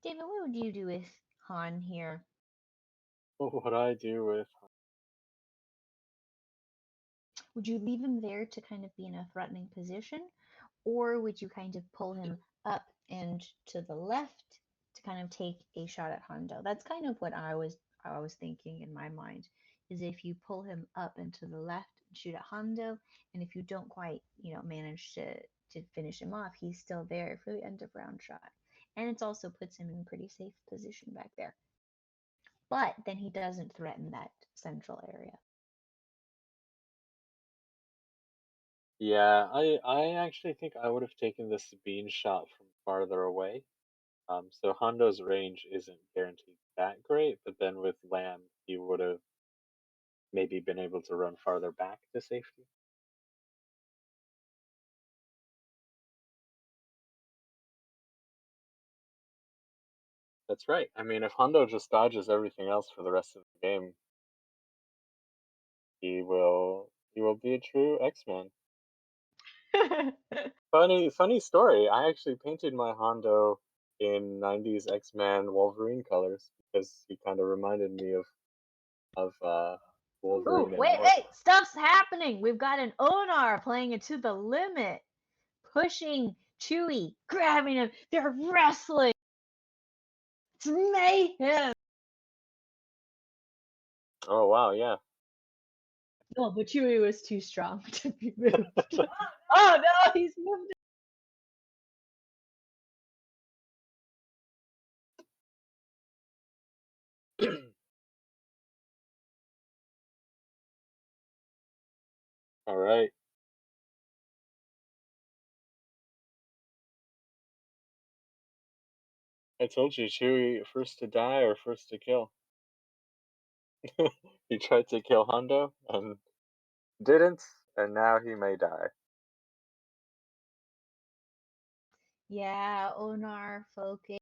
Speaker 1: David, what would you do with Han here?
Speaker 2: What would I do with Han?
Speaker 1: Would you leave him there to kind of be in a threatening position, or would you kind of pull him up and to the left to kind of take a shot at Hondo? That's kind of what I was thinking in my mind, is if you pull him up and to the left and shoot at Hondo, and if you don't quite, manage to finish him off, he's still there for the end of round shot. And it also puts him in a pretty safe position back there. But then he doesn't threaten that central area.
Speaker 2: Yeah, I actually think I would have taken the Sabine shot from farther away. So Hondo's range isn't guaranteed that great, but then with Lamb, he would have maybe been able to run farther back to safety. That's right. I mean, if Hondo just dodges everything else for the rest of the game, he will be a true X-Man. Funny story. I actually painted my Hondo in '90s X-Men Wolverine colors because he kind of reminded me of
Speaker 1: Ooh,
Speaker 2: Wolverine and
Speaker 1: wait,
Speaker 2: Morph.
Speaker 1: wait, stuff's happening. We've got an Onar playing it to the limit, pushing Chewie, grabbing him. They're wrestling. It's mayhem.
Speaker 2: Oh wow, yeah.
Speaker 1: Oh, but Chewie was too strong to be moved. Oh no, he's moved.
Speaker 2: All right. I told you, Chewie, first to die or first to kill. He tried to kill Hondo and didn't, and now he may die.
Speaker 1: Yeah, Onar focus.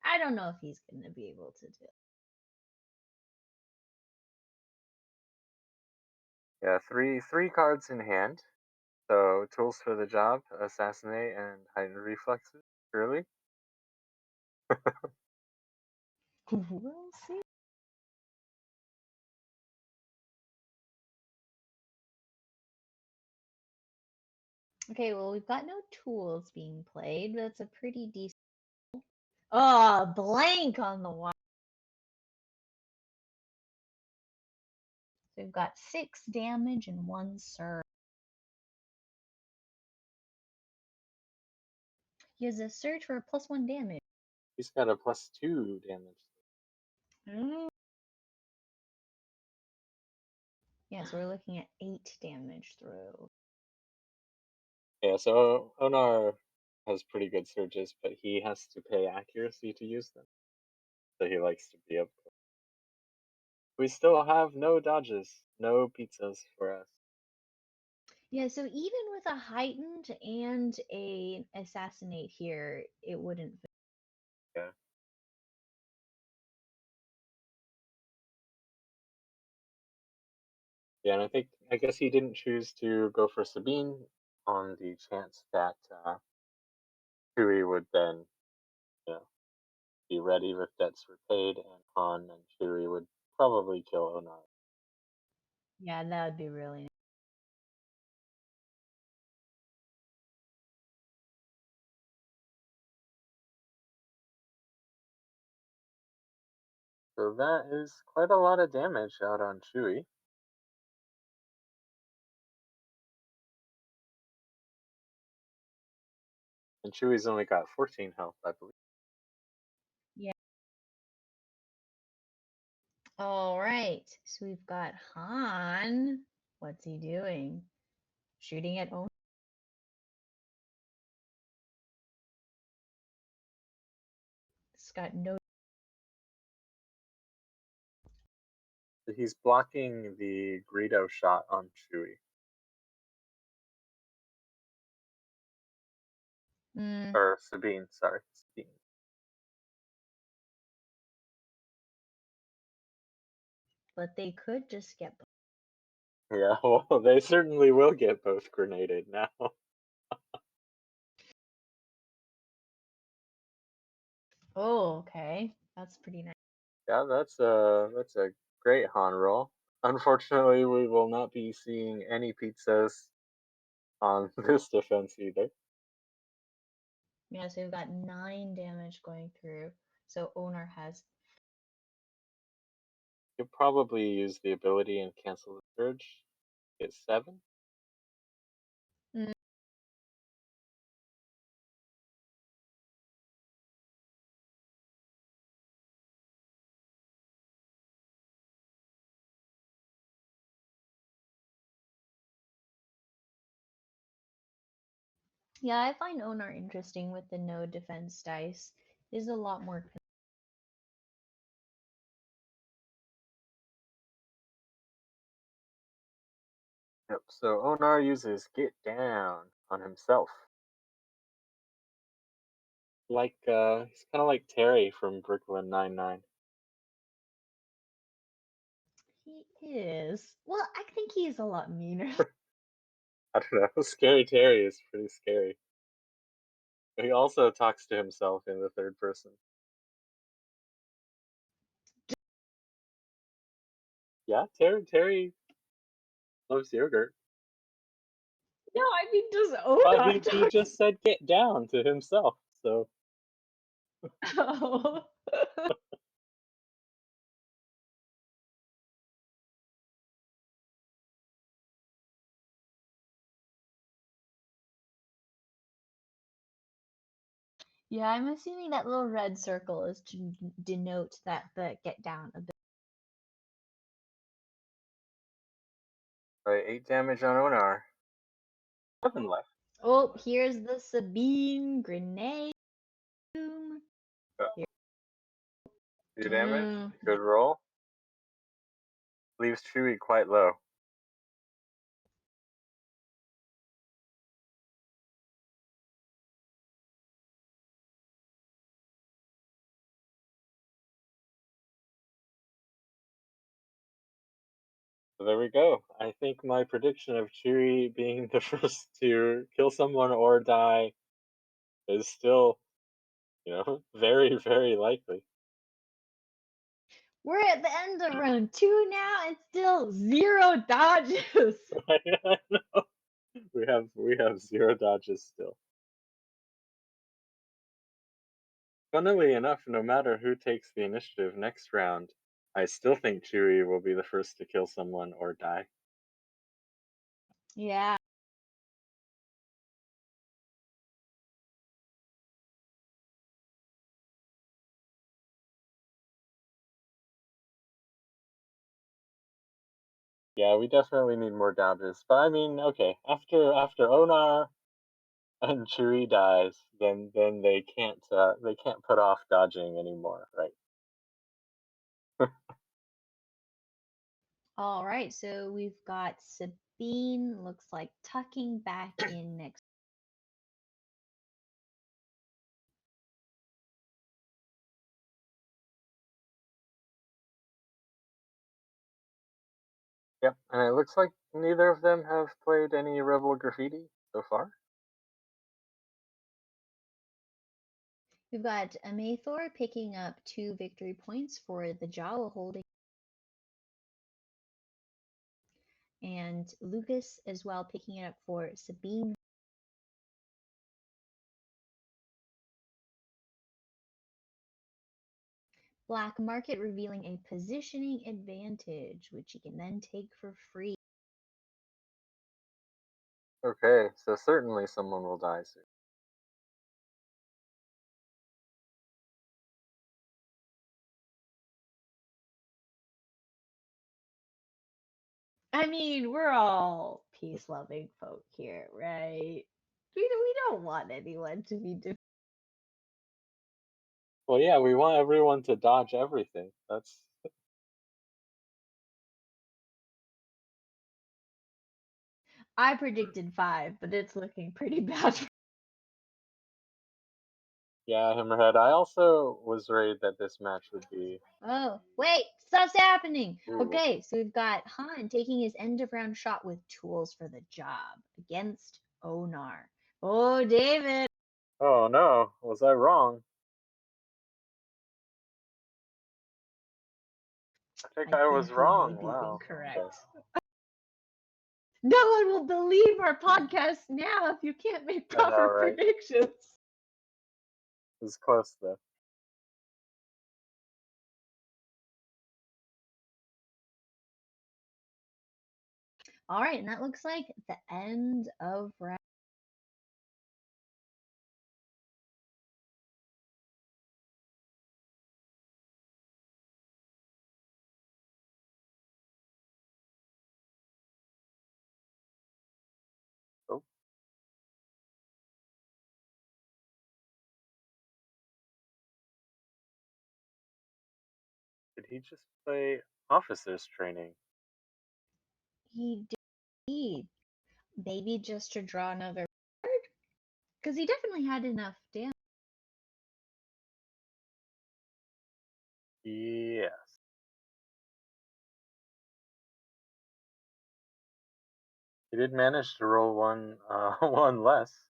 Speaker 1: I don't know if he's gonna be able to do it.
Speaker 2: Yeah, three cards in hand. So tools for the job: assassinate and heightened reflexes. Surely.
Speaker 1: We'll see. Okay, well, we've got no tools being played, but that's a pretty decent. Oh, blank on the one. So we've got 6 damage and 1 surge. He has a surge for a +1 damage.
Speaker 2: He's got a +2 damage.
Speaker 1: Mm. Yeah, so we're looking at 8 damage through.
Speaker 2: Yeah, so Onar has pretty good surges, but he has to pay accuracy to use them. So he likes to be up close. We still have no dodges, no pizzas for us.
Speaker 1: Yeah, so even with a heightened and a assassinate here, it wouldn't.
Speaker 2: Yeah. Yeah, and I guess he didn't choose to go for Sabine on the chance that Chewie would then, you know, be ready with debts repaid, and Han and Chewie would probably kill Onar.
Speaker 1: Yeah, that would be really nice.
Speaker 2: So that is quite a lot of damage out on Chewie. And Chewie's only got 14 health, I believe.
Speaker 1: Yeah. All right. So we've got Han. What's he doing? Shooting at Owen. It's got no.
Speaker 2: He's blocking the Greedo shot on Chewie.
Speaker 1: Mm,
Speaker 2: Or Sabine, sorry. Sabine.
Speaker 1: but they could just get.
Speaker 2: Yeah, well, they certainly will get both grenaded now.
Speaker 1: Oh, okay. That's pretty nice.
Speaker 2: Yeah, that's a great Han roll. Unfortunately, we will not be seeing any pizzas on this defense either.
Speaker 1: Yeah, so we've got 9 damage going through. So Onar has.
Speaker 2: You'll probably use the ability and cancel the surge. Get 7.
Speaker 1: Mm, yeah, I find Onar interesting with the no defense dice. Is a lot more.
Speaker 2: Yep, so Onar uses Get Down on himself. He's kind of like Terry from Brooklyn Nine-Nine.
Speaker 1: He is. Well, I think he's a lot meaner.
Speaker 2: I don't know, Scary Terry is pretty scary. He also talks to himself in the third person. Yeah, Terry loves yogurt.
Speaker 1: No, I mean, does
Speaker 2: Well,
Speaker 1: Onar
Speaker 2: he
Speaker 1: talk?
Speaker 2: just said get down to himself. So
Speaker 1: Oh. Yeah, I'm assuming that little red circle is to denote that the get down a bit.
Speaker 2: right, 8 damage on Onar. 7 left.
Speaker 1: Oh, here's the Sabine grenade.
Speaker 2: Uh, 2 damage.
Speaker 1: Mm,
Speaker 2: Good roll. Leaves Chewie quite low. So there we go. I think my prediction of Chewie being the first to kill someone or die is still, very, very likely.
Speaker 1: we're at the end of round 2 now and still 0 dodges.
Speaker 2: we have 0 dodges still. Funnily enough, no matter who takes the initiative next round, I still think Chewie will be the first to kill someone or die.
Speaker 1: Yeah.
Speaker 2: Yeah, we definitely need more dodges. But I mean, okay, after Onar and Chewie dies, then they can't put off dodging anymore, right?
Speaker 1: All right, so we've got Sabine, looks like tucking back in next.
Speaker 2: Yep, and it looks like neither of them have played any Rebel Graffiti so far.
Speaker 1: We've got Ameithor picking up 2 victory points for the Jawa holding, and Lucas as well picking it up for Sabine. black market, revealing a positioning advantage, which you can then take for free.
Speaker 2: Okay, so certainly someone will die soon.
Speaker 1: I mean, we're all peace loving folk here, right? We don't want anyone to be defeated.
Speaker 2: Well, yeah, we want everyone to dodge everything. That's
Speaker 1: I predicted 5, but it's looking pretty bad.
Speaker 2: yeah, Hammerhead. I also was worried that this match would be.
Speaker 1: Oh, wait, stuff's happening.
Speaker 2: Ooh.
Speaker 1: Okay, so we've got Han taking his end of round shot with tools for the job against Onar. Oh, David.
Speaker 2: Oh no, was I wrong? I think
Speaker 1: I
Speaker 2: I was
Speaker 1: think you may
Speaker 2: wrong.
Speaker 1: be
Speaker 2: Wow. Okay.
Speaker 1: incorrect. No one will believe our podcast now if you can't make
Speaker 2: I know,
Speaker 1: proper
Speaker 2: right?
Speaker 1: predictions.
Speaker 2: It was close though.
Speaker 1: All right, and that looks like the end of round.
Speaker 2: Oh, did he just play officers training?
Speaker 1: He did. Maybe just to draw another card? Because he definitely had enough damage.
Speaker 2: Yes. He did manage to roll one, one less.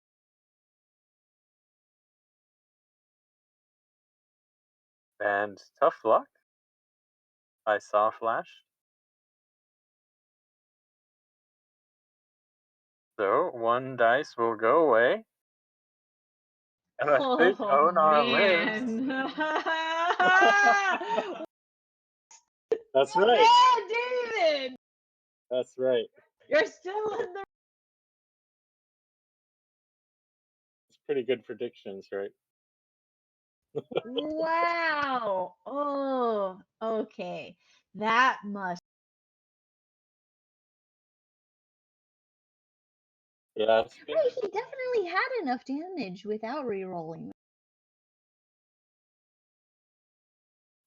Speaker 2: And tough luck. I saw flash. So one dice will go away. And I think
Speaker 1: Oh
Speaker 2: Onar lives.
Speaker 1: man.
Speaker 2: That's
Speaker 1: Oh
Speaker 2: right.
Speaker 1: man, David!
Speaker 2: That's right.
Speaker 1: You're still in the.
Speaker 2: It's pretty good predictions, right?
Speaker 1: Wow. Oh, okay. That must.
Speaker 2: Yeah, it's been.
Speaker 1: Right, he definitely had enough damage without re-rolling.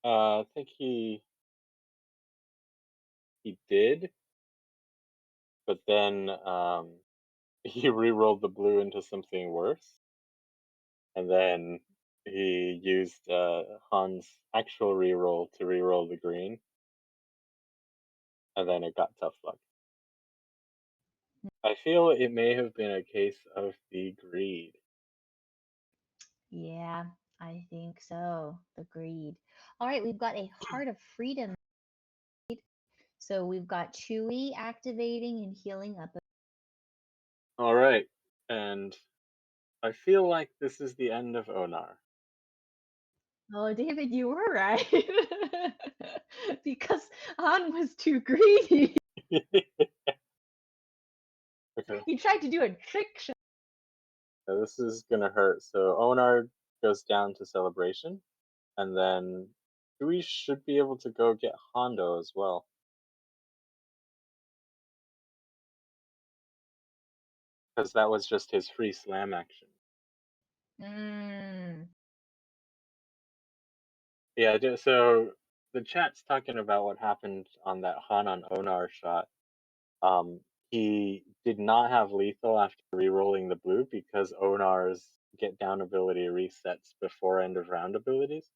Speaker 2: I think he did, but then he re-rolled the blue into something worse, and then he used Han's actual re-roll to re-roll the green, and then it got tough luck. I feel it may have been a case of the greed.
Speaker 1: Yeah, I think so. Agreed. All right, we've got a Heart of Freedom. So we've got Chewy activating and healing up.
Speaker 2: All right, and I feel like this is the end of Onar.
Speaker 1: Oh, David, you were right. Because Han was too greedy.
Speaker 2: Okay,
Speaker 1: He tried to do a trick shot.
Speaker 2: so this is gonna hurt. So Onar goes down to celebration, and then Chewie should be able to go get Hondo as well, because that was just his free slam action.
Speaker 1: Mm.
Speaker 2: Yeah, so the chat's talking about what happened on that Han on Onar shot. Um, he did not have lethal after re-rolling the blue because Onar's get down ability resets before end of round abilities.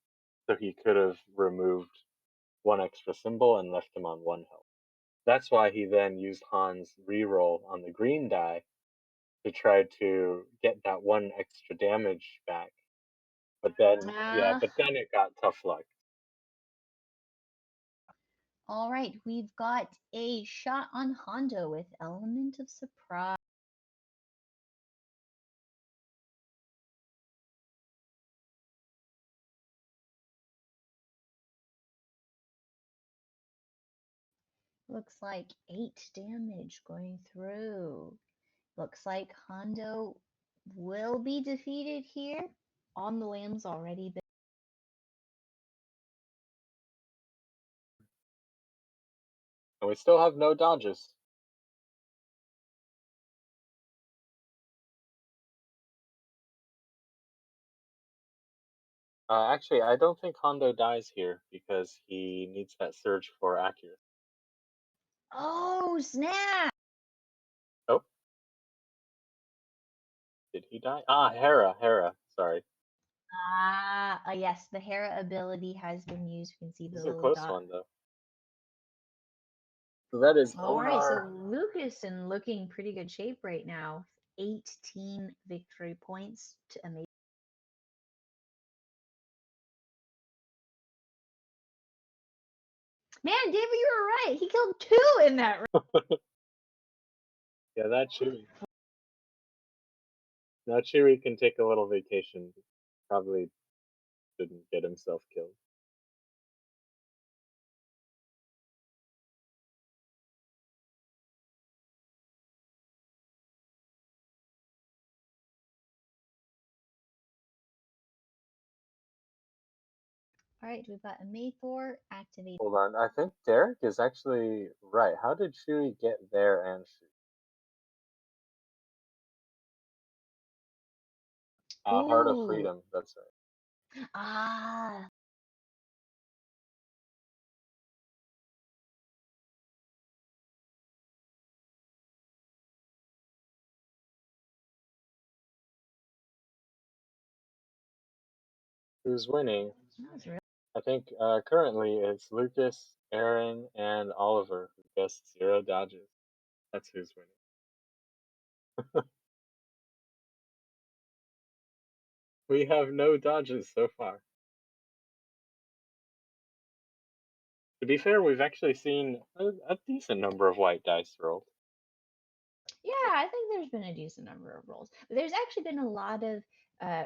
Speaker 2: So he could have removed one extra symbol and left him on one health. That's why he then used Han's re-roll on the green die to try to get that one extra damage back. But then, yeah,
Speaker 1: Ah,
Speaker 2: but then it got tough luck.
Speaker 1: all right, we've got a shot on Hondo with Element of Surprise. Looks like 8 damage going through. Looks like Hondo will be defeated here. On the lamb's already been.
Speaker 2: And we still have no dodges. Actually, I don't think Hondo dies here because he needs that surge for accuracy.
Speaker 1: Oh, snap!
Speaker 2: Oh, did he die? Ah, Hera. Sorry.
Speaker 1: Yes, the Hera ability has been used. We can see
Speaker 2: This
Speaker 1: the
Speaker 2: is a
Speaker 1: little
Speaker 2: close
Speaker 1: dot.
Speaker 2: one, though. So that is
Speaker 1: All right, so
Speaker 2: Onar.
Speaker 1: Lucas in looking pretty good shape right now. 18 victory points to Ameithor. Man, David, you were right. He killed 2 in that round.
Speaker 2: Yeah, that Chewie. Now Chewie can take a little vacation. Probably didn't get himself killed.
Speaker 1: All right, we've got Ameithor activate.
Speaker 2: Hold on, I think Derek is actually right. How did Chewie get there and shoot? Heart of
Speaker 1: Ooh.
Speaker 2: Freedom, that's right.
Speaker 1: Ah.
Speaker 2: Who's winning?
Speaker 1: That was really.
Speaker 2: I think currently it's Lucas, Aaron, and Oliver who guessed 0 dodges. That's who's winning. We have no dodges so far. To be fair, we've actually seen a decent number of white dice rolled.
Speaker 1: Yeah, I think there's been a decent number of rolls. But there's actually been a lot of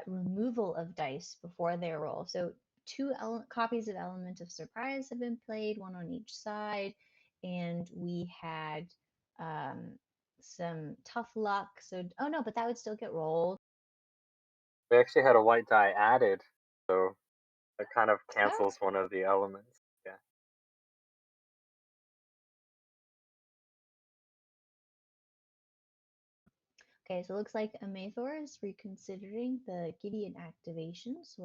Speaker 1: removal of dice before they roll. So 2 copies of Element of Surprise have been played, 1 on each side, and we had um, some tough luck. So oh no, but that would still get rolled.
Speaker 2: We actually had a white die added, so that kind of
Speaker 1: Oh,
Speaker 2: cancels one of the elements. Yeah.
Speaker 1: okay. So it looks like Ameithor is reconsidering the Gideon activation. So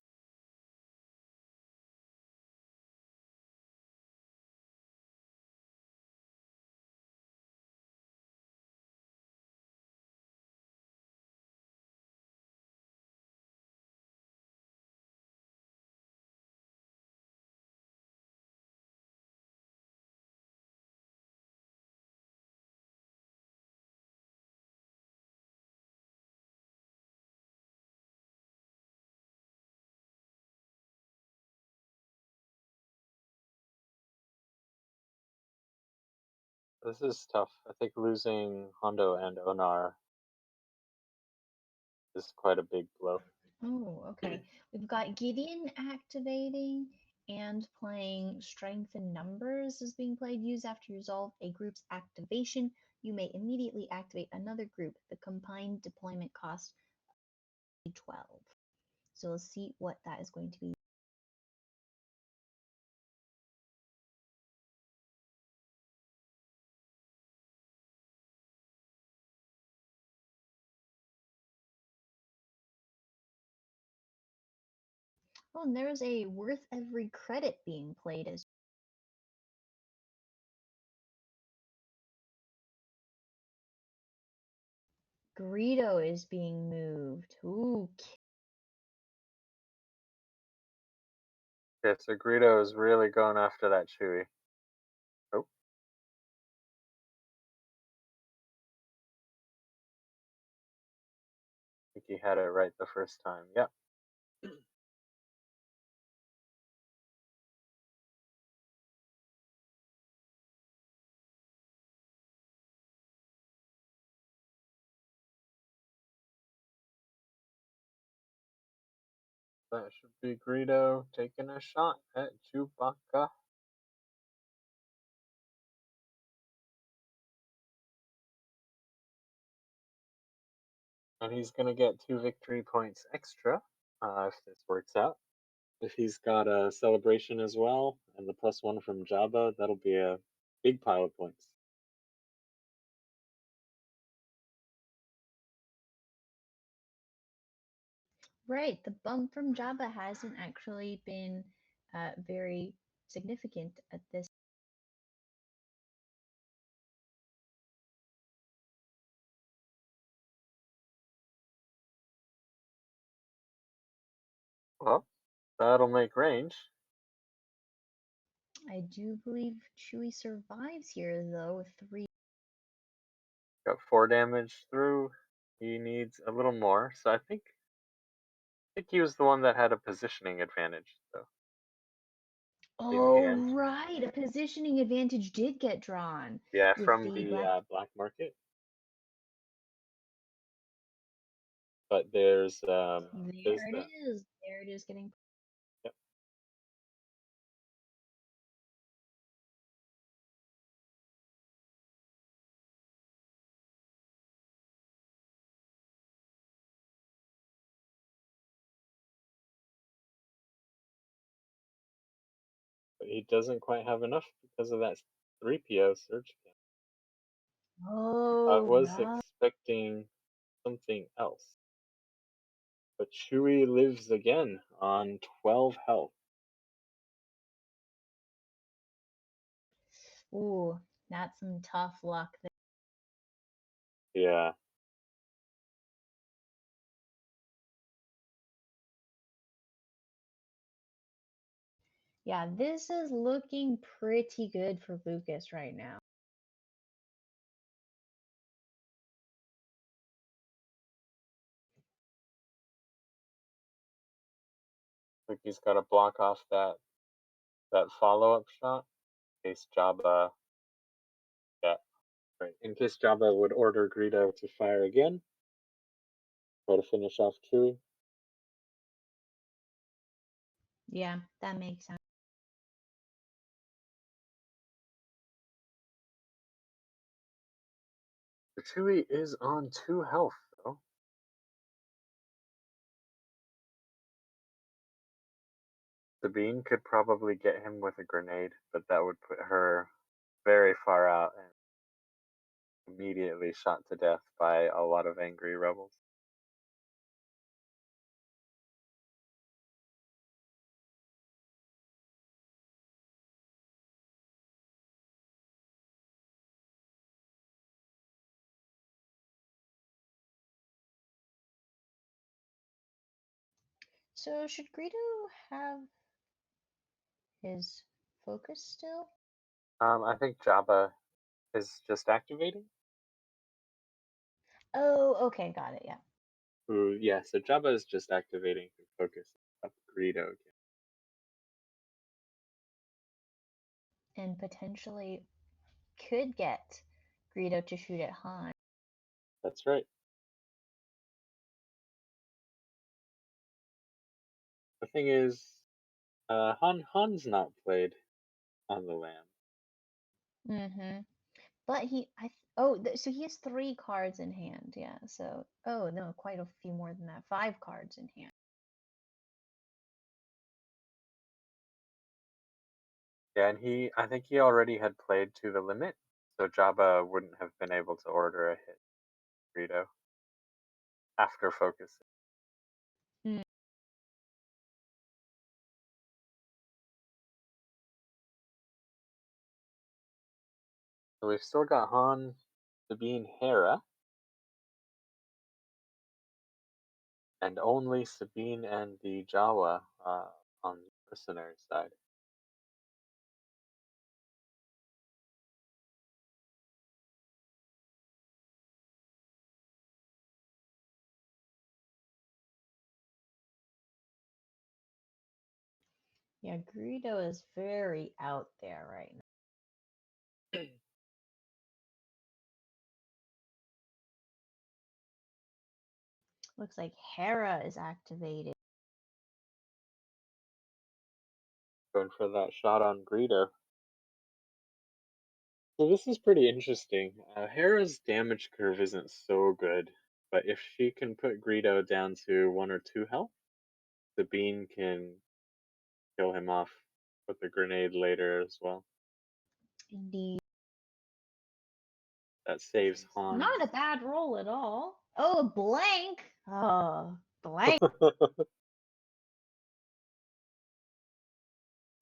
Speaker 2: This is tough. I think losing Hondo and Onar is quite a big blow.
Speaker 1: oh, okay. We've got Gideon activating and playing Strength in Numbers is being played. Use after you resolve a group's activation. You may immediately activate another group. The combined deployment cost is 12. So we'll see what that is going to be. Oh, and there's a worth every credit being played as Greedo is being moved. Ooh,
Speaker 2: Okay, so Greedo is really going after that Chewie. Oh, I think he had it right the first time. Yep. That should be Greedo taking a shot at Chewbacca. And he's going to get 2 victory points extra if this works out. If he's got a celebration as well and the +1 from Jabba, that'll be a big pile of points.
Speaker 1: Right, the bump from Jabba hasn't actually been very significant at this.
Speaker 2: Well, that'll make range.
Speaker 1: I do believe Chewie survives here, though, with 3.
Speaker 2: Got 4 damage through. He needs a little more, so I think he was the one that had a positioning advantage, though. In the
Speaker 1: Oh,
Speaker 2: end,
Speaker 1: right, a positioning advantage did get drawn
Speaker 2: yeah,
Speaker 1: with
Speaker 2: from
Speaker 1: the
Speaker 2: the
Speaker 1: black.
Speaker 2: black market. But there's
Speaker 1: There it
Speaker 2: the
Speaker 1: is. There it is getting.
Speaker 2: yep. But he doesn't quite have enough because of that 3PO surge camp. I
Speaker 1: Oh,
Speaker 2: was
Speaker 1: right.
Speaker 2: expecting something else. But Chewie lives again on 12 health.
Speaker 1: Ooh, that's some tough luck there.
Speaker 2: Yeah.
Speaker 1: Yeah, this is looking pretty good for Lucas right now.
Speaker 2: Like he's got to block off that follow-up shot in case Jabba, yeah, right. In case Jabba would order Greedo to fire again, try to finish off Chewie.
Speaker 1: Yeah, that makes sense.
Speaker 2: But Chewie is on 2 health though. Sabine could probably get him with a grenade, but that would put her very far out and immediately shot to death by a lot of angry rebels.
Speaker 1: So, should Greedo have his focus still?
Speaker 2: I think Jabba is just activating.
Speaker 1: Oh, okay, got it. Yeah.
Speaker 2: Ooh, yeah, so Jabba is just activating to focus up Greedo again.
Speaker 1: And potentially could get Greedo to shoot at Han.
Speaker 2: That's right. The thing is, Han's not played on the Lamb.
Speaker 1: Mm-hmm. But oh, so he has 3 cards in hand. Yeah. So, oh no, quite a few more than that. 5 cards in hand.
Speaker 2: Yeah, and I think he already had played to the limit, so Jabba wouldn't have been able to order a hit Greedo after focusing.
Speaker 1: Mm.
Speaker 2: So we've still got Han, Sabine, Hera, and only Sabine and the Jawa on the mercenary side.
Speaker 1: Yeah, Greedo is very out there right now. Looks like Hera is activated.
Speaker 2: Going for that shot on Greedo. So this is pretty interesting. Hera's damage curve isn't so good, But if she can put Greedo down to 1 or 2 health, Sabine can kill him off with a grenade later as well.
Speaker 1: Indeed.
Speaker 2: That saves Han.
Speaker 1: Not a bad roll at all. Oh, a blank. Oh, blank.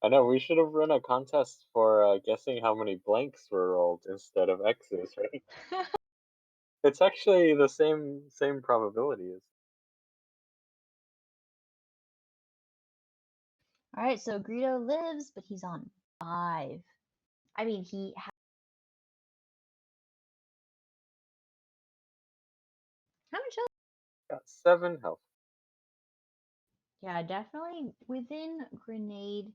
Speaker 2: I know we should have run a contest for guessing how many blanks were rolled instead of X's, right? It's actually the same probability as.
Speaker 1: All right, so Greedo lives, but he's on 5. I mean, how much health?
Speaker 2: Got 7 health.
Speaker 1: Yeah, definitely within grenade.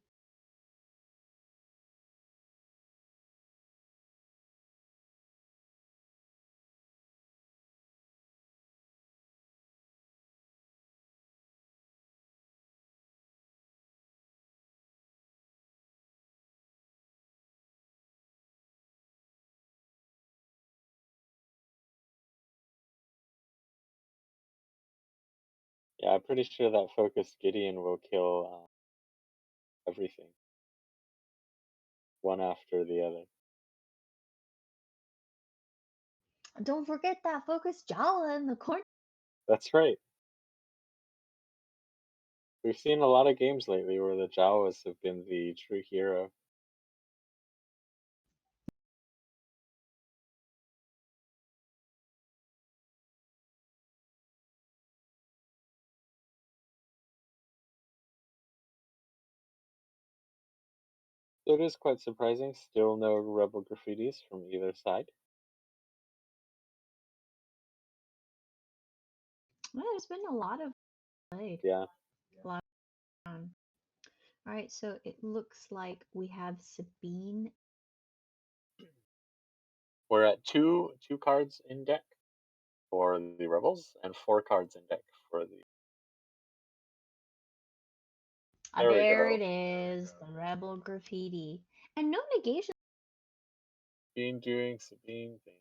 Speaker 2: Yeah, I'm pretty sure that focused Gideon will kill everything, one after the other.
Speaker 1: Don't forget that focused Jawa in the corner.
Speaker 2: That's right. We've seen a lot of games lately where the Jawas have been the true hero. So it is quite surprising. Still no rebel graffitis from either side.
Speaker 1: Well, there's been a lot of played.
Speaker 2: Yeah.
Speaker 1: A lot of fun. All right, so it looks like we have Sabine.
Speaker 2: We're at two cards in deck for the rebels and 4 cards in deck for the. There we
Speaker 1: There it
Speaker 2: go.
Speaker 1: is, the rebel graffiti, and no negation.
Speaker 2: Sabine doing Sabine thing.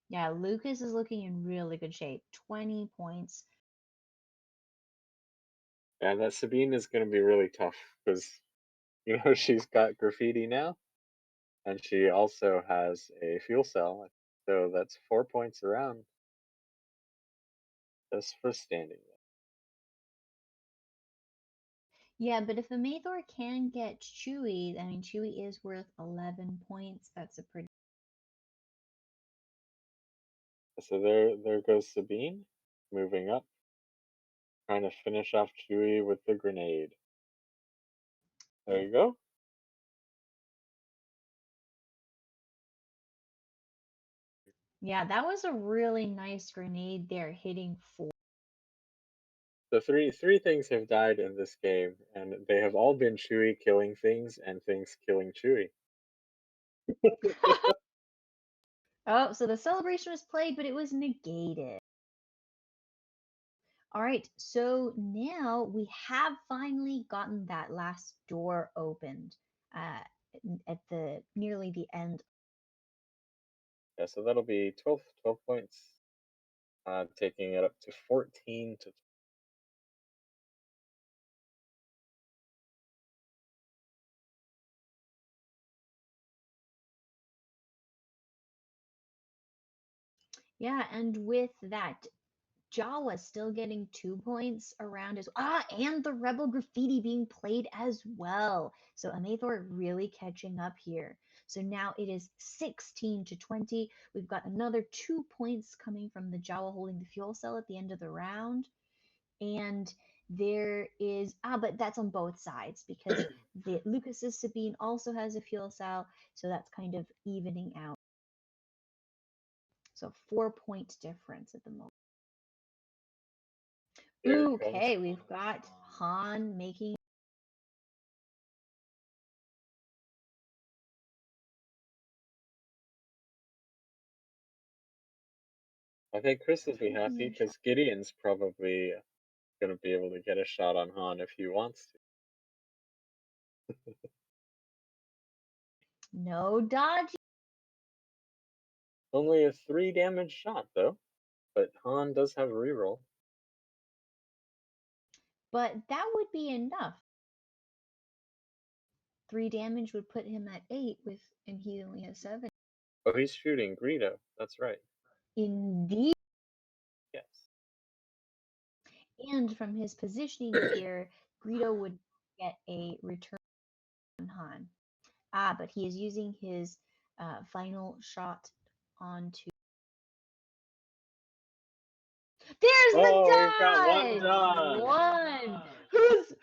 Speaker 1: Yeah, Lucas is looking in really good shape. 20 points.
Speaker 2: And that Sabine is going to be really tough because she's got graffiti now, and she also has a fuel cell. So that's 4 points around just for standing there.
Speaker 1: Yeah, but if Ameithor can get Chewie, I mean, Chewie is worth 11 points. That's a pretty.
Speaker 2: So there goes Sabine, moving up, trying to finish off Chewie with the grenade. There you go.
Speaker 1: Yeah, that was a really nice grenade there, hitting 4.
Speaker 2: The three things have died in this game, and they have all been Chewie killing things and things killing Chewie.
Speaker 1: Oh, so the celebration was played, but it was negated. All right, so now we have finally gotten that last door opened uh, at the nearly the end.
Speaker 2: Yeah, so that'll be 12 points, taking it up to 14 to.
Speaker 1: Yeah, and with that, Jawa still getting 2 points around as and the rebel graffiti being played as well. So Ameithor really catching up here. So now it is 16 to 20. We've got another 2 points coming from the Jawa holding the fuel cell at the end of the round. And there is but that's on both sides because the Lucas's Sabine also has a fuel cell, so that's kind of evening out. So 4 point difference at the moment.
Speaker 2: Here comes
Speaker 1: Okay, we've got Han making.
Speaker 2: I think Chris will be happy
Speaker 1: Making a shot.
Speaker 2: because Gideon's probably going to be able to get a shot on Han if he wants to.
Speaker 1: No dodge.
Speaker 2: Only a 3 damage shot, though. But Han does have a reroll.
Speaker 1: But that would be enough. 3 damage would put him at 8 with, and he only has 7.
Speaker 2: Oh, he's shooting Greedo. That's right.
Speaker 1: Indeed.
Speaker 2: Yes.
Speaker 1: And from his positioning here, Greedo would get a return on Han. But he is using his final shot onto. There's the
Speaker 2: Oh, we've got one
Speaker 1: dodge!
Speaker 2: done.
Speaker 1: One! Who's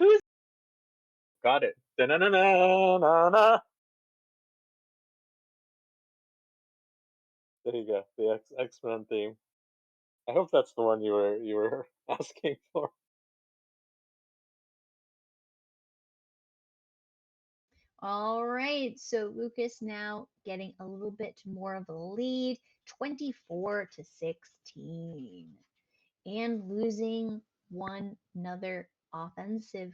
Speaker 2: Got it. Da-na-na-na-na-na. There you go. The X-Men theme. I hope that's the one you were asking for.
Speaker 1: All right, so Lucas now getting a little bit more of a lead, 24-16, and losing another offensive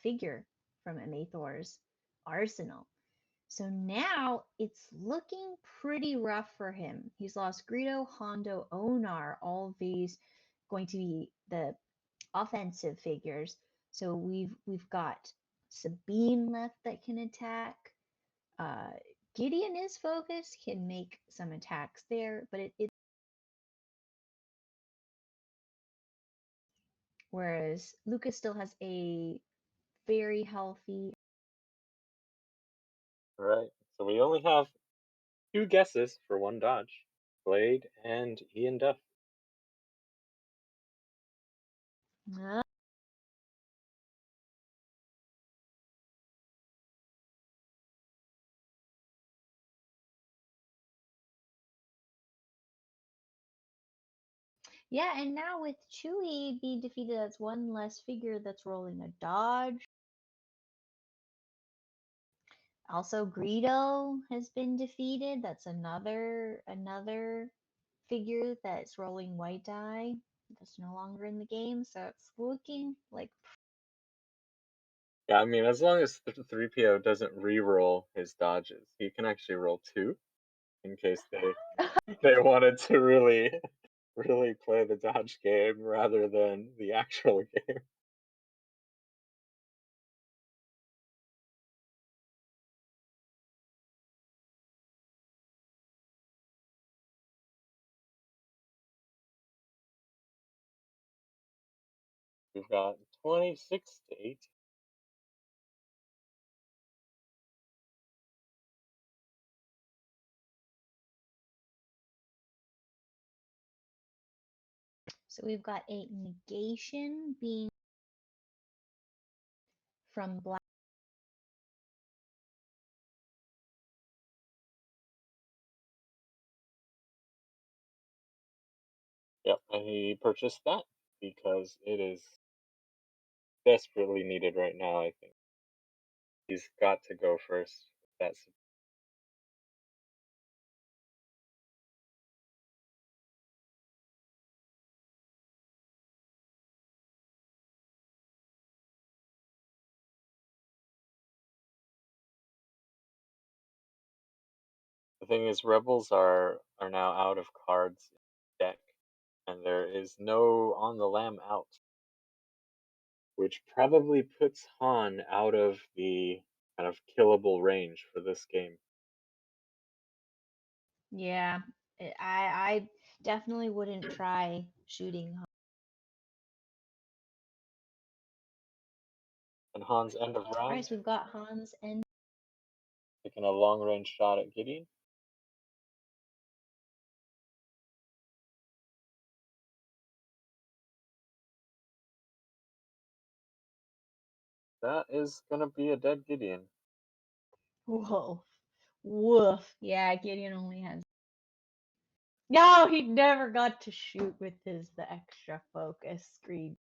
Speaker 1: figure from Ameithor's arsenal. So now it's looking pretty rough for him. He's lost Greedo, Hondo, Onar, all of these going to be the offensive figures. So we've got Sabine left that can attack. Uh, Gideon is focused, can make some attacks there, but it whereas Lucas still has a very healthy.
Speaker 2: All right. So we only have 2 guesses for one dodge. Blade and Ian Duff.
Speaker 1: Yeah, and now with Chewie being defeated, that's one less figure that's rolling a dodge. Also, Greedo has been defeated. That's another figure that's rolling white die. That's no longer in the game, so it's looking like.
Speaker 2: Yeah, I mean, as long as 3PO doesn't re-roll his dodges, he can actually roll 2 in case they wanted to really play the dodge game rather than the actual game. We've got 26-8.
Speaker 1: So we've got a negation being from black.
Speaker 2: Yep, and he purchased that because it is desperately needed right now, I think. He's got to go first. That's the thing is Rebels are now out of cards in the deck, and there is no on the lam out, which probably puts Han out of the kind of killable range for this game.
Speaker 1: Yeah, I definitely wouldn't try shooting.
Speaker 2: And Han's end of
Speaker 1: All right,
Speaker 2: round,
Speaker 1: so we've got Hans and.
Speaker 2: taking a long range shot at Gideon. That is gonna be a dead Gideon.
Speaker 1: Whoa. Woof. Yeah, Gideon only has. No, he never got to shoot with the extra focus screen.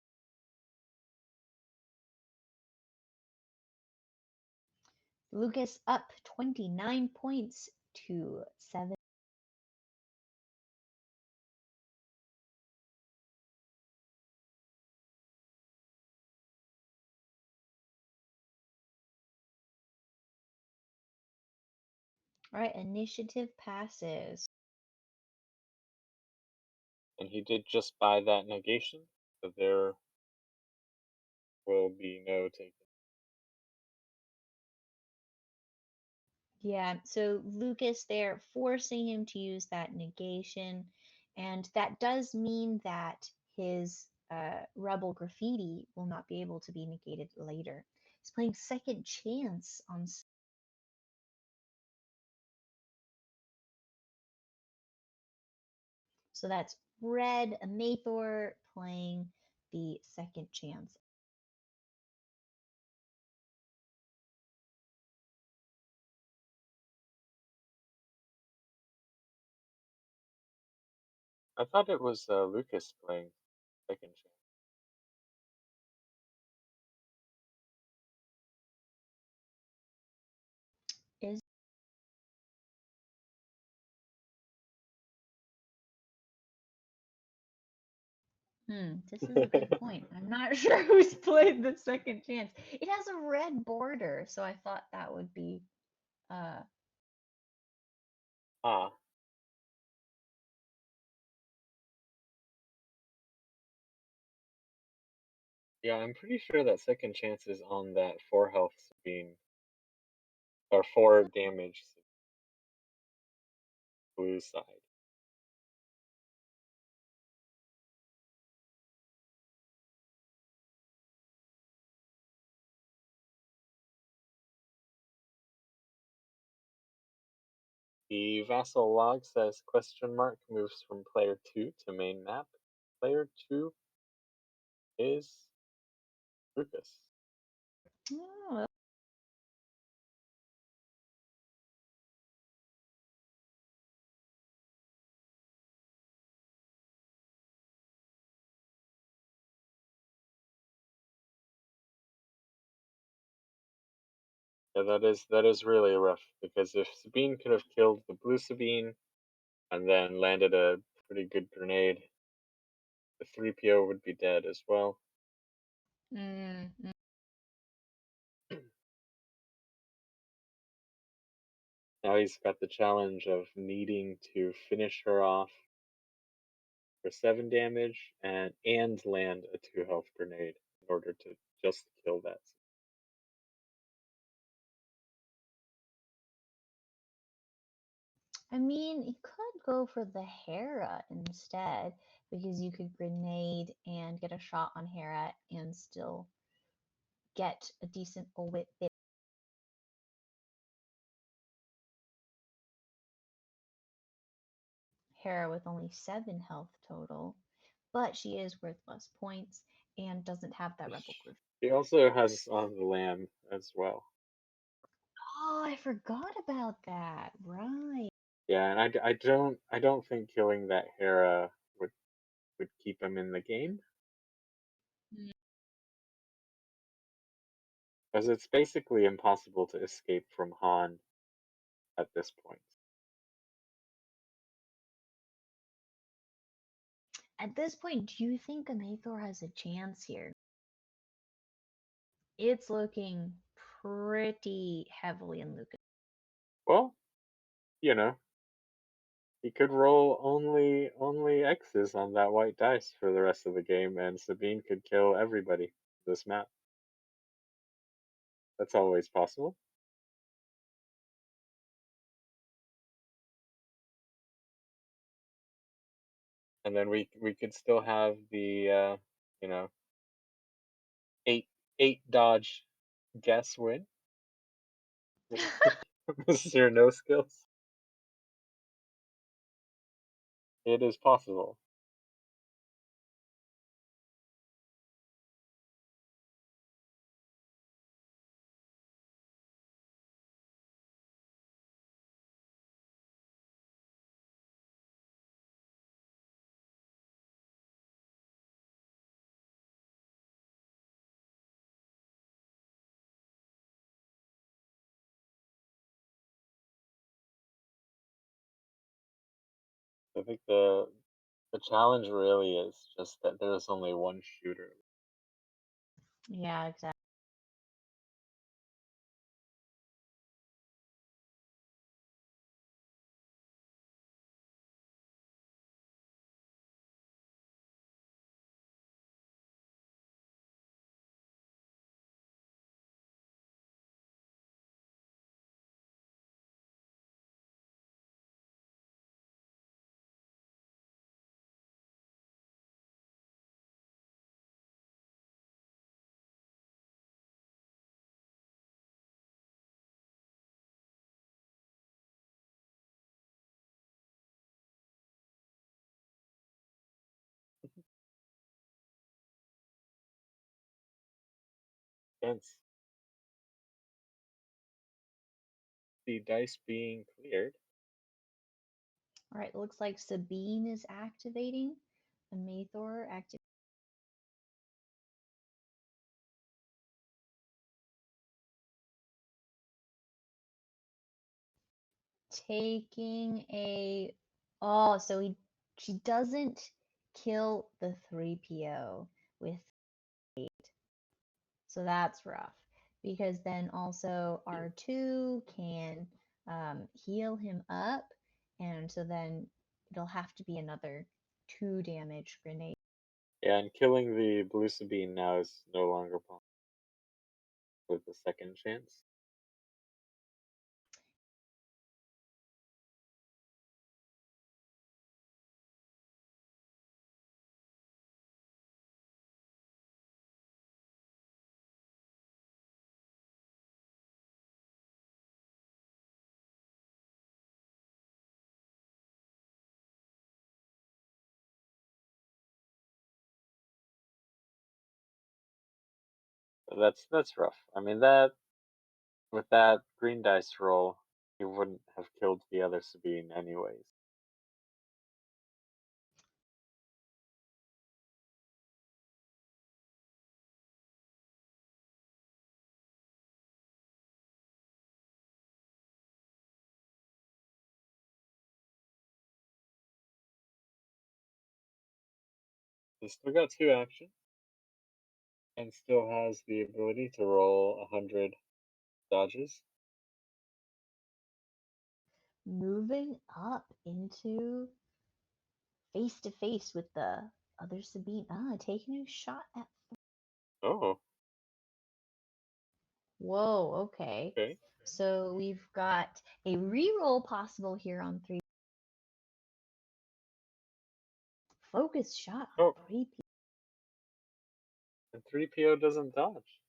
Speaker 1: Lucas up 29 points to 7. All right, initiative passes.
Speaker 2: And he did just buy that negation, so there will be no taken.
Speaker 1: Yeah, so Lucas there forcing him to use that negation, and that does mean that his rebel graffiti will not be able to be negated later. He's playing second chance on. So that's red Ameithor playing the second chance.
Speaker 2: I thought it was Lucas playing second chance.
Speaker 1: Is this is a good point. I'm not sure who's played the second chance. It has a red border, so I thought that would be uh
Speaker 2: Ah, yeah, I'm pretty sure that second chance is on that 4 health Sabine, or 4 damage blue side. The vassal log says question mark moves from player 2 to main map. Player 2 is Lucas.
Speaker 1: oh,
Speaker 2: Yeah, that is really rough, because if Sabine could have killed the blue Sabine and then landed a pretty good grenade, the 3PO would be dead as well.
Speaker 1: mm, mm.
Speaker 2: Now he's got the challenge of needing to finish her off for 7 damage and land a 2 health grenade in order to just kill that.
Speaker 1: I mean, you could go for the Hera instead because you could grenade and get a shot on Hera and still get a decent bit. Hera with only 7 health total, but she is worth less points and doesn't have that rebel group.
Speaker 2: He also has on the lamb as well.
Speaker 1: Oh, I forgot about that. Right.
Speaker 2: Yeah, and I don't think killing that Hera would keep him in the game,
Speaker 1: Mm.
Speaker 2: because it's basically impossible to escape from Han at this point.
Speaker 1: At this point, do you think Ameithor has a chance here? It's looking pretty heavily in Lucas.
Speaker 2: Well, you know, he could roll only X's on that white dice for the rest of the game, and Sabine could kill everybody this map. That's always possible. And then we could still have the you know, eight dodge guess win. Mr. No Skills. It is possible. I think the challenge really is just that there's only one shooter.
Speaker 1: Yeah, exactly.
Speaker 2: Hence the dice being cleared.
Speaker 1: All right, looks like Sabine is activating. Ameithor activating. Taking a so she doesn't kill the 3PO with 8. So that's rough because then also R2 can heal him up, and so then it'll have to be another 2 damage grenade.
Speaker 2: Yeah, and killing the blue Sabine now is no longer possible with the second chance. That's rough. I mean that with that green dice roll, he wouldn't have killed the other Sabine anyways. He still got 2 actions and still has the ability to roll 100 dodges.
Speaker 1: Moving up into face to face with the other Sabine. Taking a shot at.
Speaker 2: Oh,
Speaker 1: Whoa, okay.
Speaker 2: okay.
Speaker 1: So we've got a reroll possible here on 3. Focus shot
Speaker 2: Oh,
Speaker 1: on 3P.
Speaker 2: and 3PO doesn't dodge.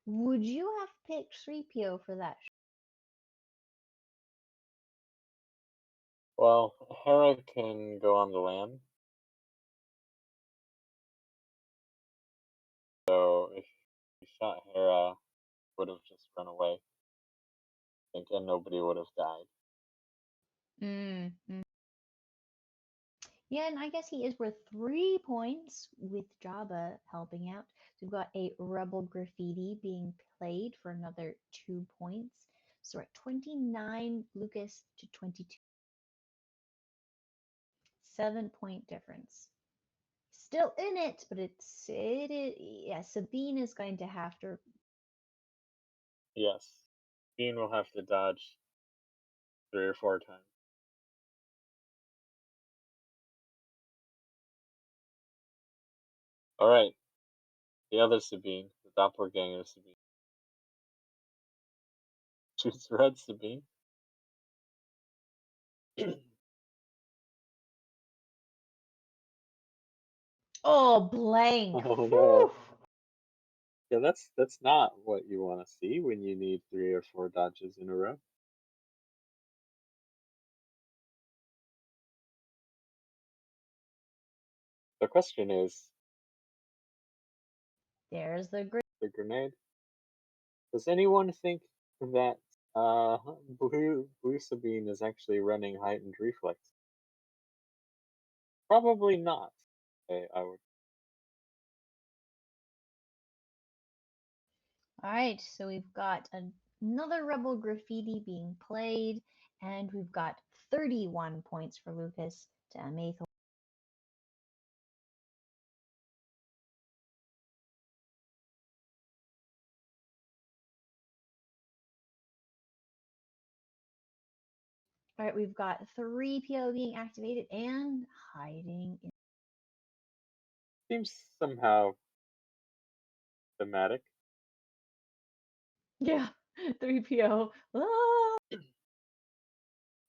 Speaker 1: Would you have picked 3PO for that?
Speaker 2: Well, Hera can go on the land. So if he shot Hera, would have just run away. I think, and nobody would have died.
Speaker 1: Mm-hmm. Yeah, and I guess he is worth 3 points with Jabba helping out. So we've got a Rebel Graffiti being played for another 2 points. So we're at 29, Lucas to 22. 7-point difference. Still in it, but yeah, Sabine is going to have to.
Speaker 2: Yes. Bean will have to dodge 3 or 4 times. Alright. The other Sabine, the doppelganger Sabine. Choose red Sabine.
Speaker 1: Oh, blank.
Speaker 2: Oh
Speaker 1: Whew.
Speaker 2: no. Yeah, that's not what you want to see when you need 3 or 4 dodges in a row. The question is,
Speaker 1: There's the
Speaker 2: the grenade. Does anyone think that Blue Sabine is actually running heightened reflex? Probably not. I would.
Speaker 1: All right, so we've got another Rebel Graffiti being played, and we've got 31 points for Lucas to Ameithor. All right, we've got 3PO being activated and hiding in.
Speaker 2: Seems somehow thematic.
Speaker 1: Yeah, 3PO. Ah!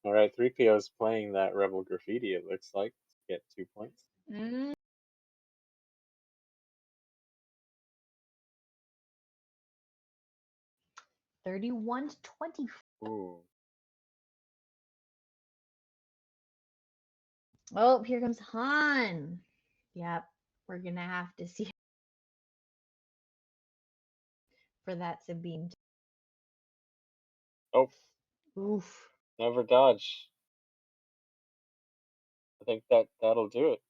Speaker 2: All right, 3PO is playing that Rebel Graffiti. It looks like to get 2 points.
Speaker 1: Mm. 31 to 20.
Speaker 2: Ooh.
Speaker 3: Oh, here comes Han. Yep, we're gonna have to see for that Sabine.
Speaker 2: Oh,
Speaker 3: Oof.
Speaker 2: never dodge. I think that'll do it.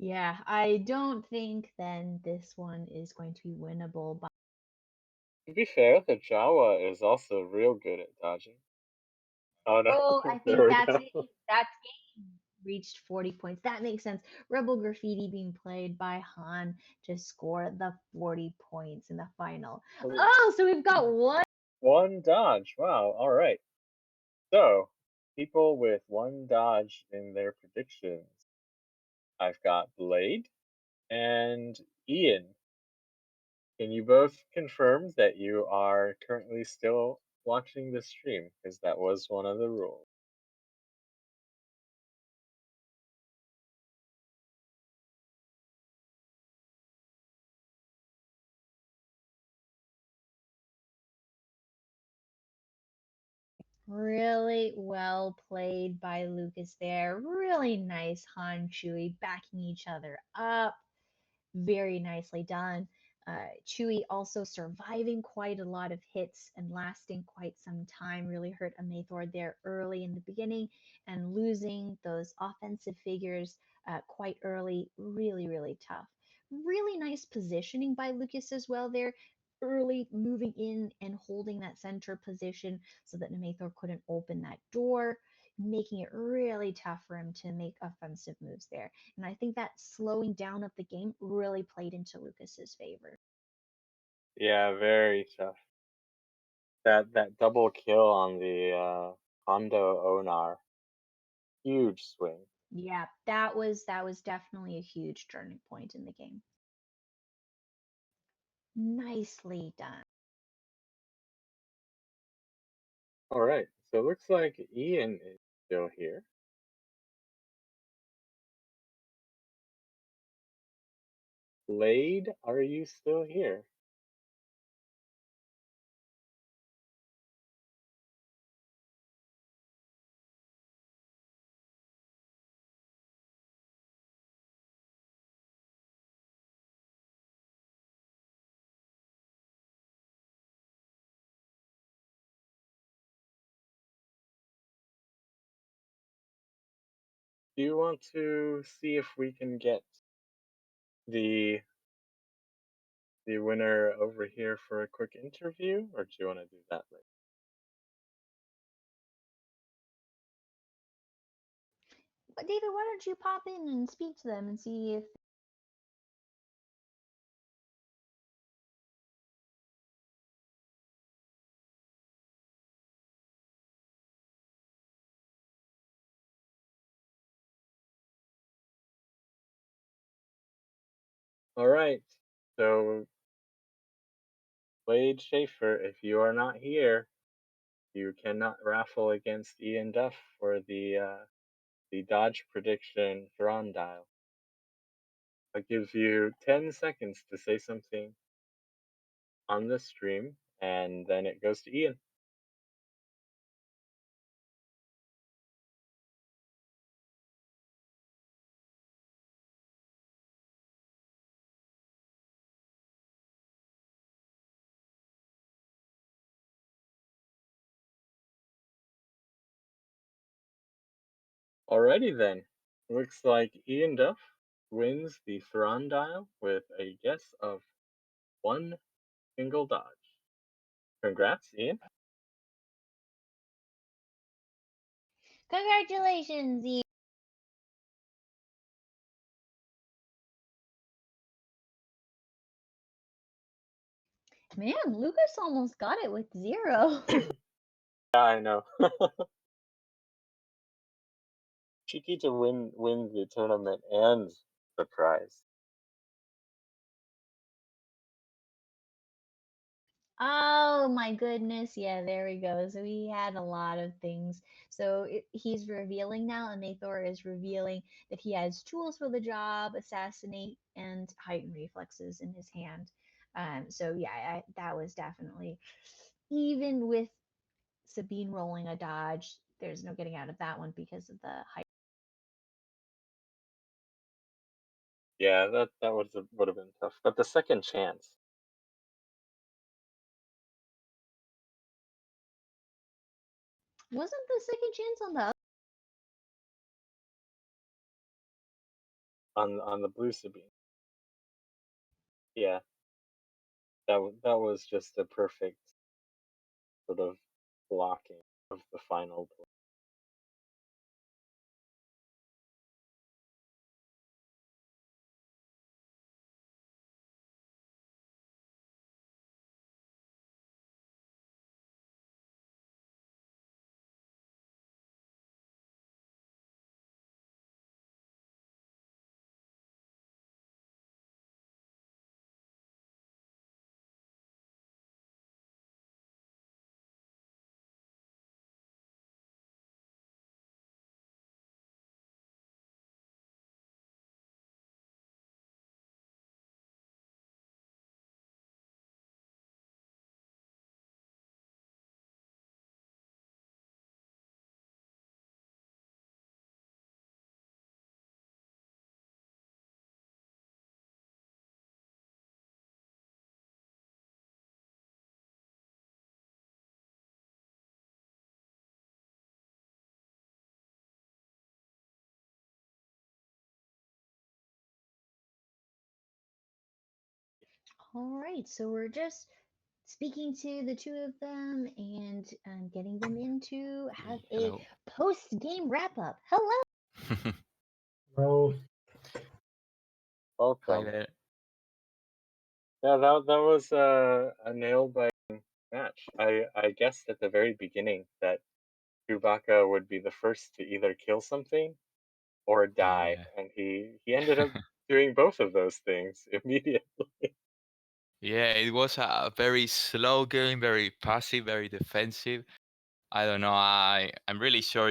Speaker 3: Yeah, I don't think then this one is going to be winnable. But
Speaker 2: To be fair, the Jawa is also real good at dodging. Oh no,
Speaker 3: oh, I
Speaker 2: there
Speaker 3: think
Speaker 2: we
Speaker 3: that's
Speaker 2: go.
Speaker 3: it. That game reached 40 points. That makes sense. Rebel Graffiti being played by Han to score the 40 points in the final. Oh, so we've got one.
Speaker 2: One dodge. Wow. All right. So, people with one dodge in their predictions. I've got Blade and Ian. Can you both confirm that you are currently still watching the stream? Because that was one of the rules.
Speaker 3: Really well played by Lucas there. Really nice Han Chewie backing each other up. Very nicely done. Chewie also surviving quite a lot of hits and lasting quite some time. Really hurt Ameithor there early in the beginning and losing those offensive figures quite early. Really, really tough. Really nice positioning by Lucas as well there. Early moving in and holding that center position so that Ameithor couldn't open that door, making it really tough for him to make offensive moves there. And I think that slowing down of the game really played into Lucas's favor.
Speaker 2: Yeah, very tough. That double kill on the Hondo Onar, huge swing.
Speaker 3: Yeah, that was definitely a huge turning point in the game. Nicely done.
Speaker 2: All right, so it looks like Ian is still here. Blade, are you still here? Do you want to see if we can get the the winner over here for a quick interview, or do you want to do that later?
Speaker 3: But David, why don't you pop in and speak to them and see if
Speaker 2: All right, so Blade Schaefer, if you are not here, you cannot raffle against Ian Duff for the Dodge prediction Thrawn dial. That gives you 10 seconds to say something on the stream, and then it goes to Ian. Alrighty then. Looks like Ian Duff wins the Thrawn dial with a guess of one single dodge. Congrats, Ian.
Speaker 3: congratulations, Ian. Man, Lucas almost got it with zero.
Speaker 2: Yeah, I know. Cheeky to win the tournament and the prize.
Speaker 3: Oh my goodness. Yeah, there we go. So he had a lot of things. So he's revealing now, and Ameithor is revealing that he has tools for the job, assassinate, and heighten reflexes in his hand. So yeah, that was definitely, even with Sabine rolling a dodge, there's no getting out of that one because of the height.
Speaker 2: Yeah, that would have been tough. But the second chance
Speaker 3: Wasn't the second chance on the other?
Speaker 2: on the blue Sabine, yeah, that was just the perfect sort of blocking of the final blow.
Speaker 3: All right, so we're just speaking to the two of them and getting them in to have a
Speaker 4: Hello.
Speaker 3: post game wrap up. Hello.
Speaker 5: So
Speaker 4: Hi
Speaker 2: Welcome.
Speaker 4: there.
Speaker 2: Yeah, that was a nail biting match. I guessed at the very beginning that Chewbacca would be the first to either kill something or die,
Speaker 4: Yeah.
Speaker 2: and he ended up doing both of those things immediately.
Speaker 4: Yeah, it was a very slow game, very passive, very defensive. I don't know. I'm really sure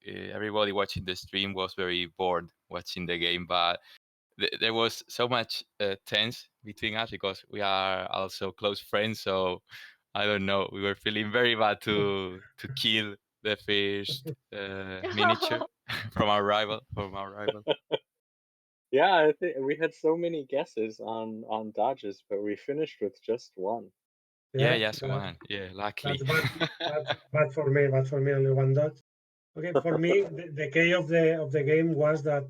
Speaker 4: everybody watching the stream was very bored watching the game, but there was so much tense between us because we are also close friends. So I don't know. We were feeling very bad to kill the first miniature from our rival.
Speaker 2: Yeah, I think we had so many guesses on dodges, but we finished with just one.
Speaker 4: Yeah,
Speaker 5: yeah,
Speaker 4: just one. Yeah, luckily.
Speaker 5: that's bad. That's bad for me. Bad for me. Only one dot. Okay, for me, the key of the game was that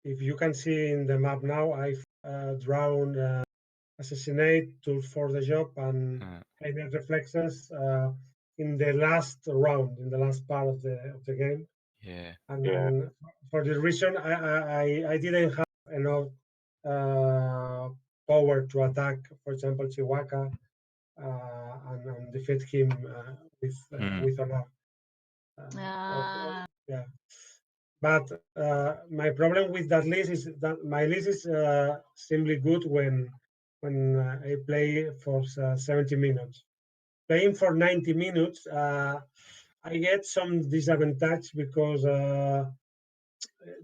Speaker 5: if you can see in the map now, I've drawn assassinate tools for the job and
Speaker 4: Uh,
Speaker 5: heavy reflexes in the last round, in the last part of the game.
Speaker 4: yeah.
Speaker 2: Yeah,
Speaker 5: And for this reason, I didn't have enough uh, power to attack, for example, Chihuahua and defeat him
Speaker 4: Mm.
Speaker 5: with honor.
Speaker 3: uh,
Speaker 5: Yeah, but my problem with that list is that my list is simply good when I play for 70 minutes. Playing for 90 minutes, I get some disadvantage because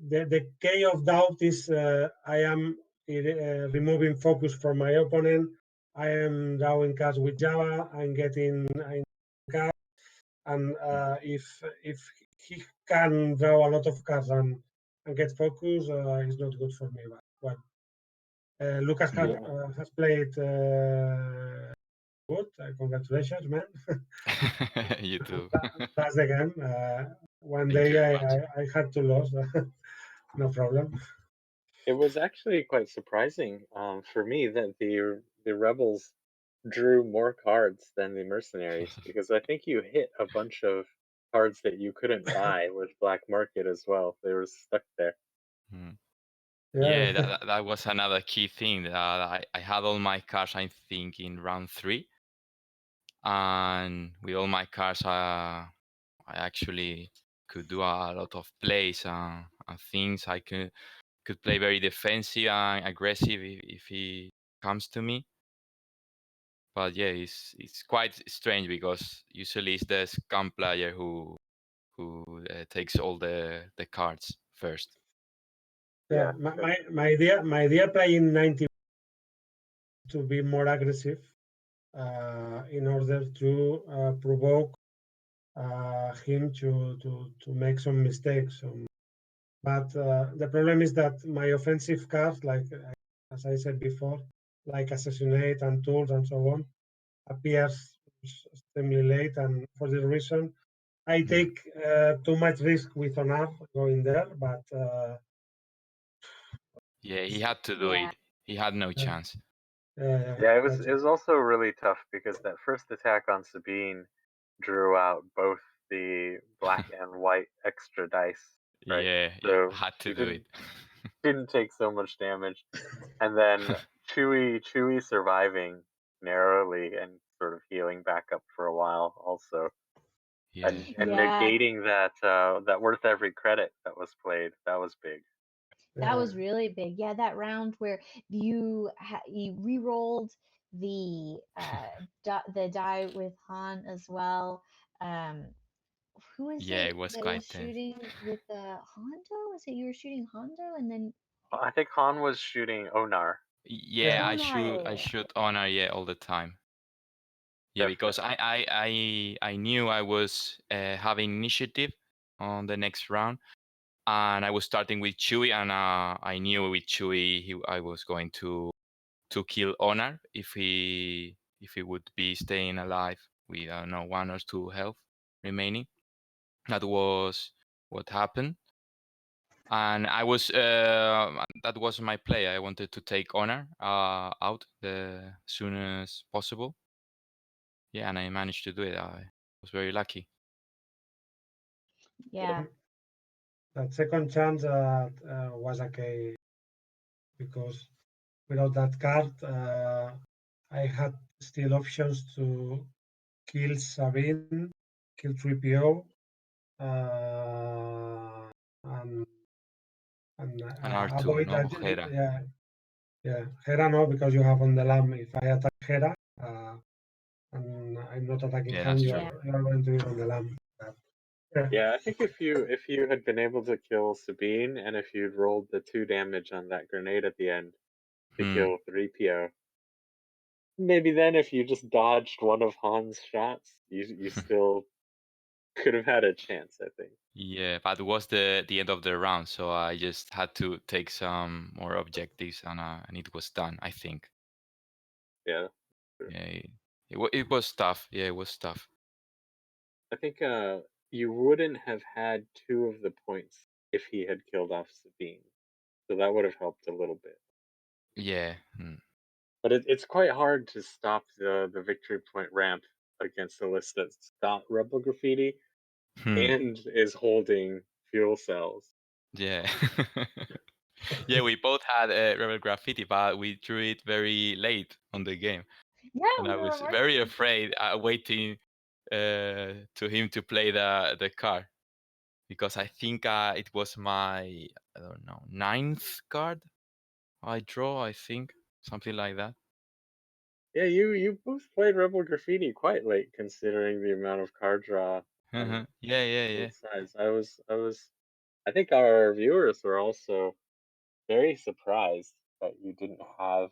Speaker 5: the key of doubt is I am removing focus from my opponent. I am drawing cards with Java. I'm getting cards, and if he can draw a lot of cards and get focus, it's not good for me. But well, Lucas
Speaker 2: yeah.
Speaker 5: has played good. Congratulations, man.
Speaker 4: You too.
Speaker 5: That's the game. One
Speaker 4: Thank you
Speaker 5: day
Speaker 4: very much.
Speaker 5: I had to lose. No problem.
Speaker 2: It was actually quite surprising for me that the rebels drew more cards than the mercenaries because I think you hit a bunch of cards that you couldn't buy with black market as well. They were stuck there.
Speaker 4: Mm.
Speaker 5: Yeah.
Speaker 4: Yeah, that was another key thing. I had all my cards, I think, in round three, and with all my cards, I actually could do a lot of plays and things. I could play very defensive and aggressive if he comes to me. but yeah, it's quite strange because usually it's the scam player who takes all the cards first.
Speaker 5: Yeah, my idea playing 90 to be more aggressive in order to provoke him to make some mistakes. But the problem is that my offensive cards, like as I said before, like assassinate and tools and so on, appears extremely late, and for this reason, I take too much risk with honor going there. But
Speaker 4: Yeah, he had to do it. He had no chance.
Speaker 2: Yeah, it was also really tough because that first attack on Sabine drew out both the black and white extra dice. Right?
Speaker 4: Yeah,
Speaker 2: So
Speaker 4: had to
Speaker 2: she
Speaker 4: do it.
Speaker 2: didn't take so much damage, and then Chewie surviving narrowly and sort of healing back up for a while also,
Speaker 4: Yeah,
Speaker 2: and
Speaker 3: Yeah.
Speaker 2: negating that worth every credit that was played. That was big.
Speaker 3: That was really big. Yeah, that round where you re-rolled the the die with Han as well. Um, who was
Speaker 4: yeah,
Speaker 3: it
Speaker 4: it was
Speaker 3: that
Speaker 4: quite
Speaker 3: was
Speaker 4: tense.
Speaker 3: shooting with the Hondo? Was it you were shooting Hondo and then
Speaker 2: I think Han was shooting Onar.
Speaker 4: Yeah,
Speaker 3: Onar?
Speaker 4: I shoot honor, yeah, all the time. Yeah, because
Speaker 2: Definitely.
Speaker 4: I knew I was having initiative on the next round, and I was starting with Chewie, and I knew with Chewie I was going to kill Honor if he would be staying alive with I don't know 1 or 2 health remaining. That was what happened, and I was that was my play. I wanted to take Honor out the soon as possible. Yeah, and I managed to do it. I was very lucky.
Speaker 3: Yeah.
Speaker 5: that second chance was okay because without that card, I had still options to kill Sabine, kill 3PO, and
Speaker 4: And R2,
Speaker 5: avoid
Speaker 4: no
Speaker 5: that.
Speaker 4: Hera.
Speaker 5: Yeah. Hera no, because you have on the lamb. If I attack Hera and I'm not attacking
Speaker 4: Yeah,
Speaker 5: Han,
Speaker 4: that's
Speaker 5: you
Speaker 4: true.
Speaker 5: are going to be on the lamb.
Speaker 2: Yeah, I think if you had been able to kill Sabine and if you'd rolled the 2 damage on that grenade at the end to kill 3PO, maybe then if you just dodged one of Han's shots, you still could have had a chance, I think.
Speaker 4: Yeah, but it was the end of the round, so I just had to take some more objectives, and it was done. I think.
Speaker 2: Yeah.
Speaker 4: Yeah, it was tough. Yeah, it was tough.
Speaker 2: I think you wouldn't have had 2 of the points if he had killed off Sabine. So that would have helped a little bit.
Speaker 4: Yeah.
Speaker 2: But it's quite hard to stop the victory point ramp against a list that's got Rebel Graffiti and is holding fuel cells.
Speaker 4: Yeah. Yeah, we both had Rebel Graffiti, but we drew it very late on the game,
Speaker 3: Yeah,
Speaker 4: and
Speaker 3: we
Speaker 4: I
Speaker 3: were
Speaker 4: was
Speaker 3: right.
Speaker 4: very afraid, waiting to him to play the card, because I think it was my I don't know 9th card I draw. I think something like that.
Speaker 2: Yeah, you both played Rebel Graffiti quite late, considering the amount of card draw on
Speaker 4: Yeah.
Speaker 2: both sides. I think our viewers were also very surprised that you didn't have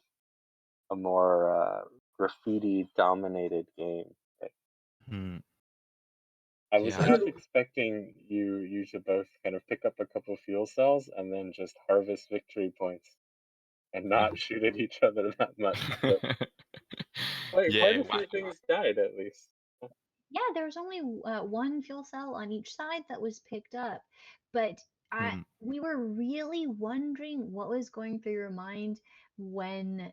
Speaker 2: a more graffiti dominated game.
Speaker 4: Hmm.
Speaker 2: I was
Speaker 4: Yeah,
Speaker 2: half expecting you to both kind of pick up a couple fuel cells and then just harvest victory points and not shoot at each other that much. But quite
Speaker 4: yeah.
Speaker 2: a few things died at least.
Speaker 3: Yeah, there was only one fuel cell on each side that was picked up, but we were really wondering what was going through your mind when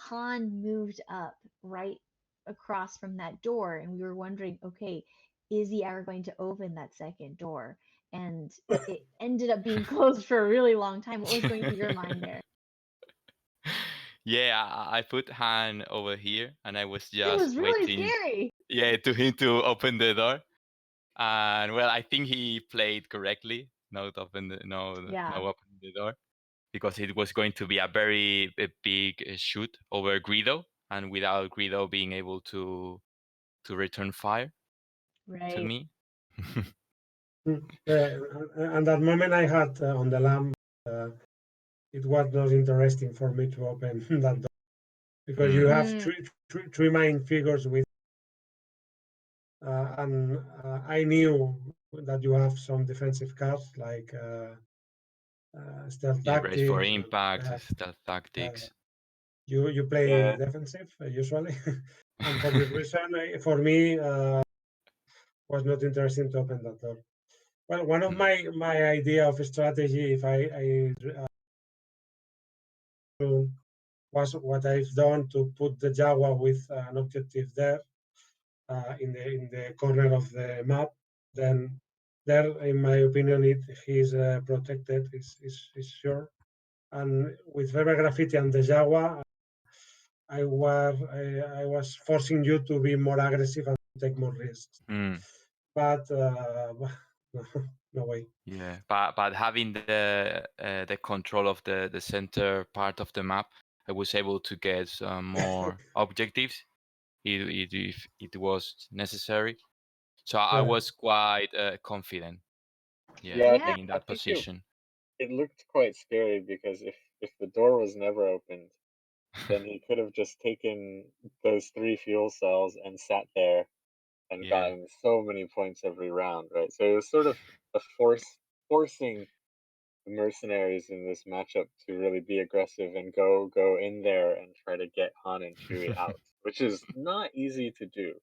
Speaker 3: Han moved up right across from that door, and we were wondering, okay, is he ever going to open that second door? And it ended up being closed for a really long time. What was going through your mind there?
Speaker 4: Yeah, I put Han over here, and I was
Speaker 3: It was
Speaker 4: just
Speaker 3: really
Speaker 4: waiting.
Speaker 3: scary.
Speaker 4: Yeah, to him to open the door. And well, I think he played correctly. Not open the
Speaker 3: Yeah.
Speaker 4: no open the door, because it was going to be a very big shoot over Guido, and without Guido being able to return fire to
Speaker 3: Right.
Speaker 4: me.
Speaker 5: And that moment I had on the lamp, it was not interesting for me to open that door because you have three main figures with, and I knew that you have some defensive cards like stealth
Speaker 4: Yeah, brace for
Speaker 5: tactics.
Speaker 4: impact,
Speaker 5: Uh,
Speaker 4: stealth tactics.
Speaker 5: you play
Speaker 2: Yeah.
Speaker 5: defensive usually, and for this reason, for me, was not interesting to open that door. Well, one of my idea of strategy, if I was what I've done to put the Jaguar with an objective there in the corner of the map, then there, in my opinion, he's protected, is sure. And with Feber Graffiti and the Jaguar, I was forcing you to be more aggressive and take more risks. But no way.
Speaker 4: Yeah, but having the control of the center part of the map, I was able to get some more objectives if it was necessary. So I was quite confident. Yeah,
Speaker 2: Yeah,
Speaker 4: being in
Speaker 2: I
Speaker 4: that
Speaker 2: think
Speaker 4: position.
Speaker 2: it looked quite scary because if the door was never opened, then he could have just taken those 3 fuel cells and sat there and
Speaker 4: Yeah.
Speaker 2: gotten so many points every round, right? So it was sort of a forcing the mercenaries in this matchup to really be aggressive and go in there and try to get Han and Chewie out, which is not easy to do.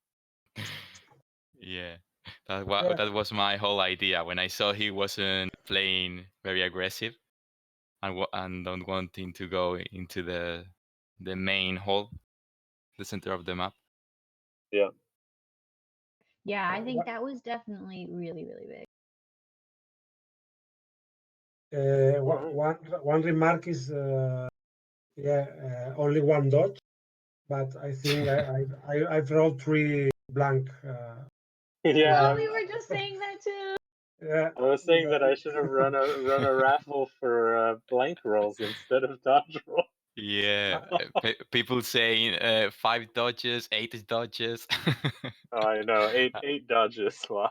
Speaker 4: Yeah,
Speaker 5: Yeah.
Speaker 4: that was my whole idea when I saw he wasn't playing very aggressive and don't wanting to go into the main hall, the center of the map.
Speaker 2: Yeah.
Speaker 3: Yeah, I think that was definitely really, really big.
Speaker 5: One remark is, only one dodge, but I think I've rolled 3 blank.
Speaker 2: Yeah,
Speaker 3: Oh, we were just saying that too.
Speaker 5: Yeah,
Speaker 2: I was saying that I should have run a raffle for blank rolls instead of dodge rolls.
Speaker 4: Yeah, people saying 5 dodges, 8 dodges.
Speaker 2: Oh, I know, eight dodges. Wow.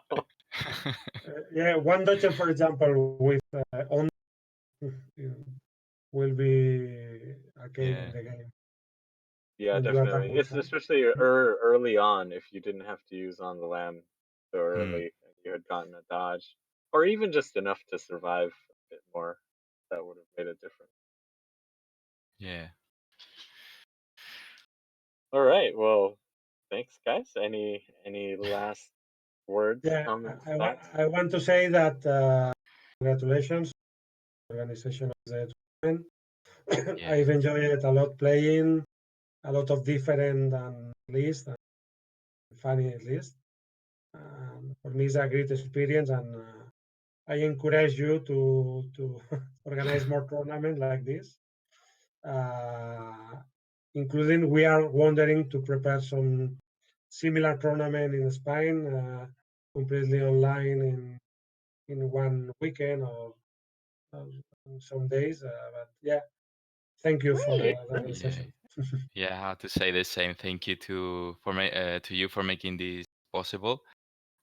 Speaker 5: yeah, one dodge, for example, with on will be a game
Speaker 4: Yeah.
Speaker 5: in the game.
Speaker 2: Yeah,
Speaker 5: When you attack
Speaker 2: definitely.
Speaker 5: with
Speaker 2: It's especially early on if you didn't have to use on the lamb so early and you had gotten a dodge, or even just enough to survive a bit more. That would have made a difference.
Speaker 4: Yeah.
Speaker 2: All right. Well, thanks, guys. Any last words,
Speaker 5: Yeah,
Speaker 2: comments, thoughts?
Speaker 5: I want to say that congratulations, organization of the tournament.
Speaker 4: Yeah.
Speaker 5: I've enjoyed it a lot playing, a lot of different lists, and funny lists. For me, it's a great experience, and I encourage you to organize more tournaments like this. Including, we are wondering to prepare some similar tournament in Spain, completely online in one weekend or some days. But yeah, thank you for
Speaker 3: Great.
Speaker 5: the organization.
Speaker 4: Yeah, I have to say the same. Thank you to you for making this possible.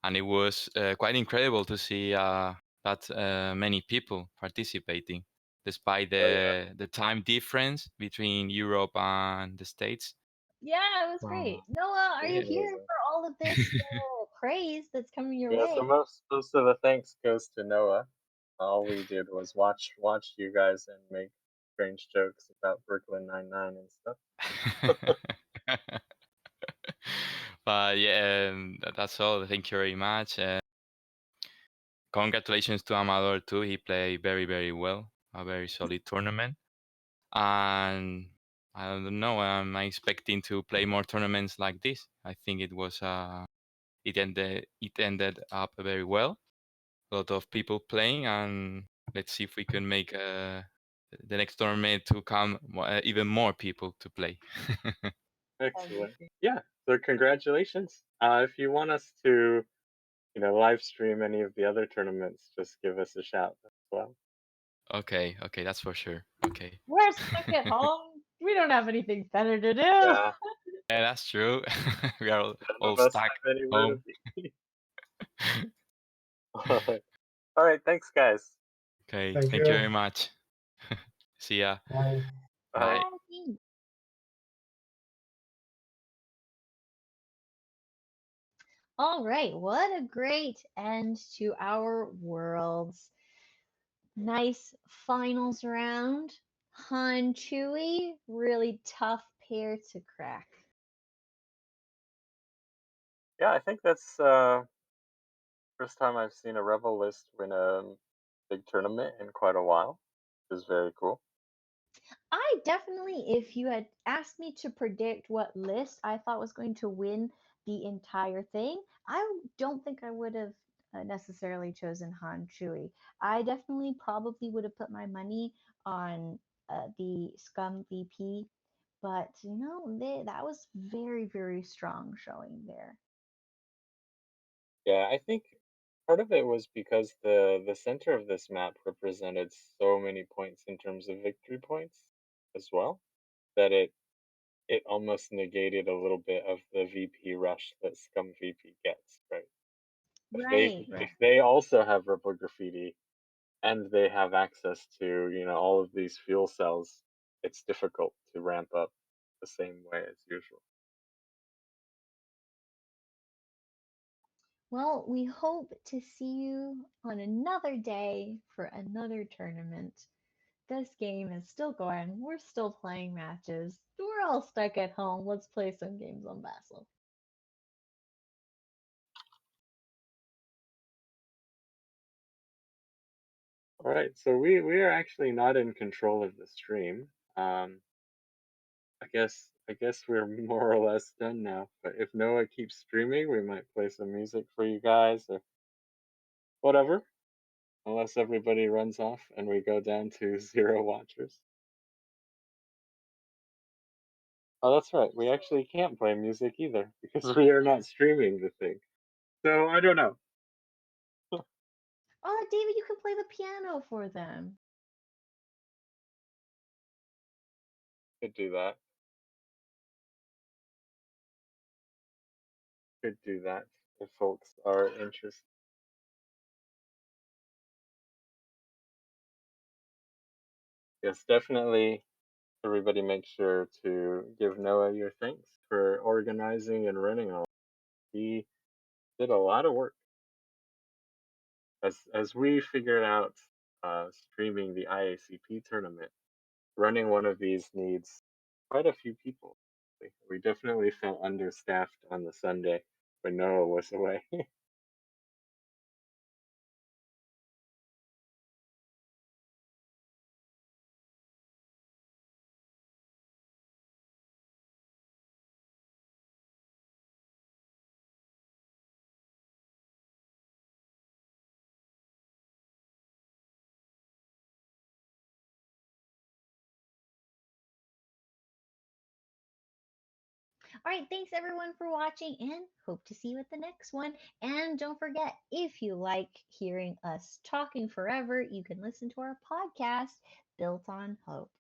Speaker 4: And it was quite incredible to see that many people participating, despite
Speaker 2: Oh yeah.
Speaker 4: the time difference between Europe and the States.
Speaker 3: Yeah, it was great. Noah, are
Speaker 2: It's
Speaker 3: you
Speaker 4: Yeah.
Speaker 3: here
Speaker 2: amazing.
Speaker 3: for all of this praise that's coming your
Speaker 2: Yeah. So
Speaker 3: way?
Speaker 2: most of the thanks goes to Noah. All we did was watch you guys and make strange jokes about Brooklyn Nine-Nine and stuff.
Speaker 4: But yeah, that's all. Thank you very much. Congratulations to Amador too. He played very, very well. A very solid tournament. And I don't know. I'm expecting to play more tournaments like this. I think it was it ended up very well. A lot of people playing, and let's see if we can make the next tournament to come even more people to play.
Speaker 2: Excellent. Yeah. So congratulations. If you want us to, live stream any of the other tournaments, just give us a shout as well.
Speaker 4: Okay, that's for sure. Okay.
Speaker 3: We're stuck at home. We don't have anything better to do.
Speaker 2: Yeah.
Speaker 4: Yeah, that's true. We are
Speaker 2: None
Speaker 4: all
Speaker 2: of us
Speaker 4: stuck
Speaker 2: have anywhere to
Speaker 4: home.
Speaker 2: be. All right. All right. Thanks, guys.
Speaker 4: Okay,
Speaker 5: Thank
Speaker 4: thank you
Speaker 5: you.
Speaker 4: very much. See ya.
Speaker 5: Bye.
Speaker 2: Bye.
Speaker 4: Bye.
Speaker 3: Bye. All right, what a great end to our worlds. Nice finals round. Han Chewy, really tough pair to crack.
Speaker 2: Yeah, I think that's first time I've seen a Rebel list win a big tournament in quite a while, which is very cool.
Speaker 3: I definitely, if you had asked me to predict what list I thought was going to win the entire thing, I don't think I would have necessarily chosen Han Chewy. I definitely probably would have put my money on the Scum VP, but that was very, very strong showing there.
Speaker 2: Yeah, I think part of it was because the center of this map represented so many points in terms of victory points as well that it almost negated a little bit of the VP rush that Scum VP gets, right?
Speaker 3: Right,
Speaker 2: If
Speaker 3: right.
Speaker 2: they also have Rebel Graffiti and they have access to, all of these fuel cells, it's difficult to ramp up the same way as usual.
Speaker 3: Well, we hope to see you on another day for another tournament. This game is still going. We're still playing matches. We're all stuck at home. Let's play some games on Vassal.
Speaker 2: All right, so we are actually not in control of the stream. I guess we're more or less done now. But if Noah keeps streaming, we might play some music for you guys or whatever. Unless everybody runs off and we go down to 0 watchers. Oh, that's right. We actually can't play music either because we are not streaming the thing. So I don't know.
Speaker 3: Oh, David, you can play the piano for them.
Speaker 2: Could do that. Could do that if folks are interested. Yes, definitely. Everybody make sure to give Noah your thanks for organizing and running all. He did a lot of work. As we figured out streaming the IACP tournament, running one of these needs quite a few people. We definitely felt understaffed on the Sunday when Noah was away.
Speaker 3: All right, thanks everyone for watching and hope to see you at the next one. And don't forget, if you like hearing us talking forever, you can listen to our podcast, Built on Hope.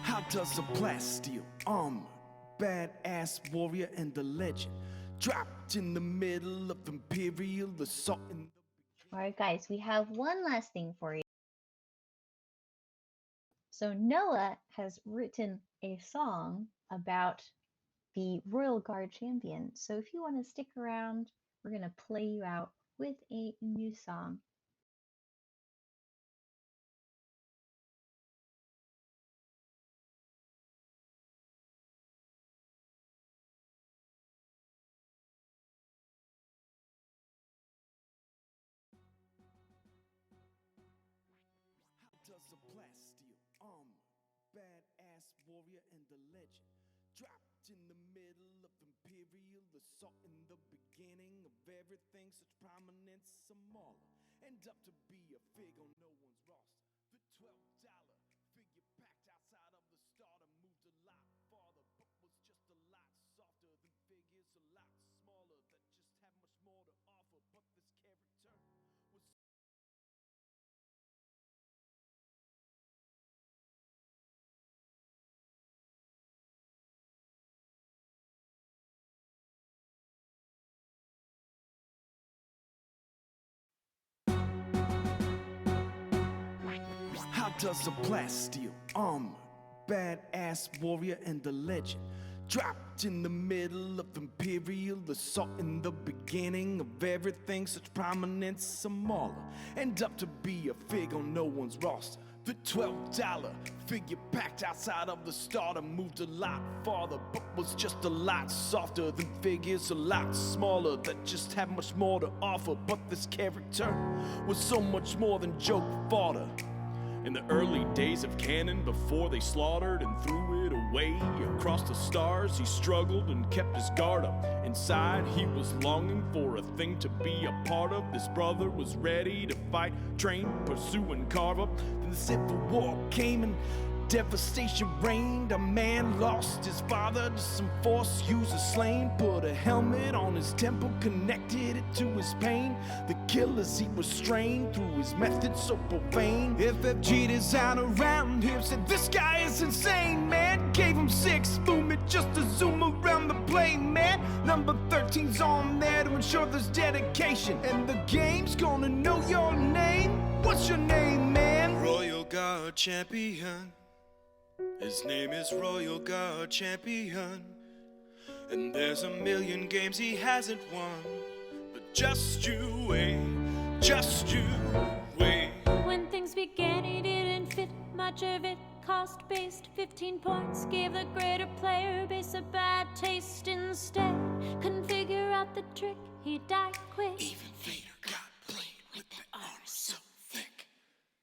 Speaker 6: How does a plasteel armor, badass warrior and a legend, dropped in the middle of Imperial assault in
Speaker 3: All right, guys, we have one last thing for you. So Noah has written a song about the Royal Guard champion. So if you want to stick around, we're going to play you out with a new song.
Speaker 6: does a plasteel armor, badass warrior and a legend, dropped in the middle of Imperial assault in the beginning of everything, such prominence, smaller, end up to be a fig on no one's roster. The $12 figure packed outside of the starter moved a lot farther, but was just a lot softer than figures, a lot smaller that just have much more to offer. But this character was how does a plasteel armor, badass warrior and a legend, dropped in the middle of Imperial assault in the beginning of everything, such prominence, smaller, end up to be a fig on no one's roster. The $12 figure packed outside of the starter moved a lot farther, but was just a lot softer than figures, a lot smaller that just had much more to offer. But this character was so much more than joke fodder. In the early days of canon, before they slaughtered and threw it away across the stars, he struggled and kept his guard up. Inside, he was longing for a thing to be a part of. This brother was ready to fight, train, pursue, and carve up. Then the Civil War came and devastation reigned. A man lost his father to some Force user slain. Put a helmet on his temple, connected it to his pain. The killers he restrained through his methods so profane. FFG'd his out around him, said this guy is insane, man. Gave him 6 movement just to zoom around the play, man. Number 13's on there to ensure there's dedication, and the game's gonna know your name. What's your name, man?
Speaker 7: Royal Guard Champion. His name is Royal Guard Champion. And there's a million games he hasn't won. But just you wait, just you wait.
Speaker 8: When things began, he didn't fit much of it. Cost-based 15 points gave the greater player base a bad taste instead. Couldn't figure out the trick, he died quick.
Speaker 7: Even Vader got played with that armor so thick.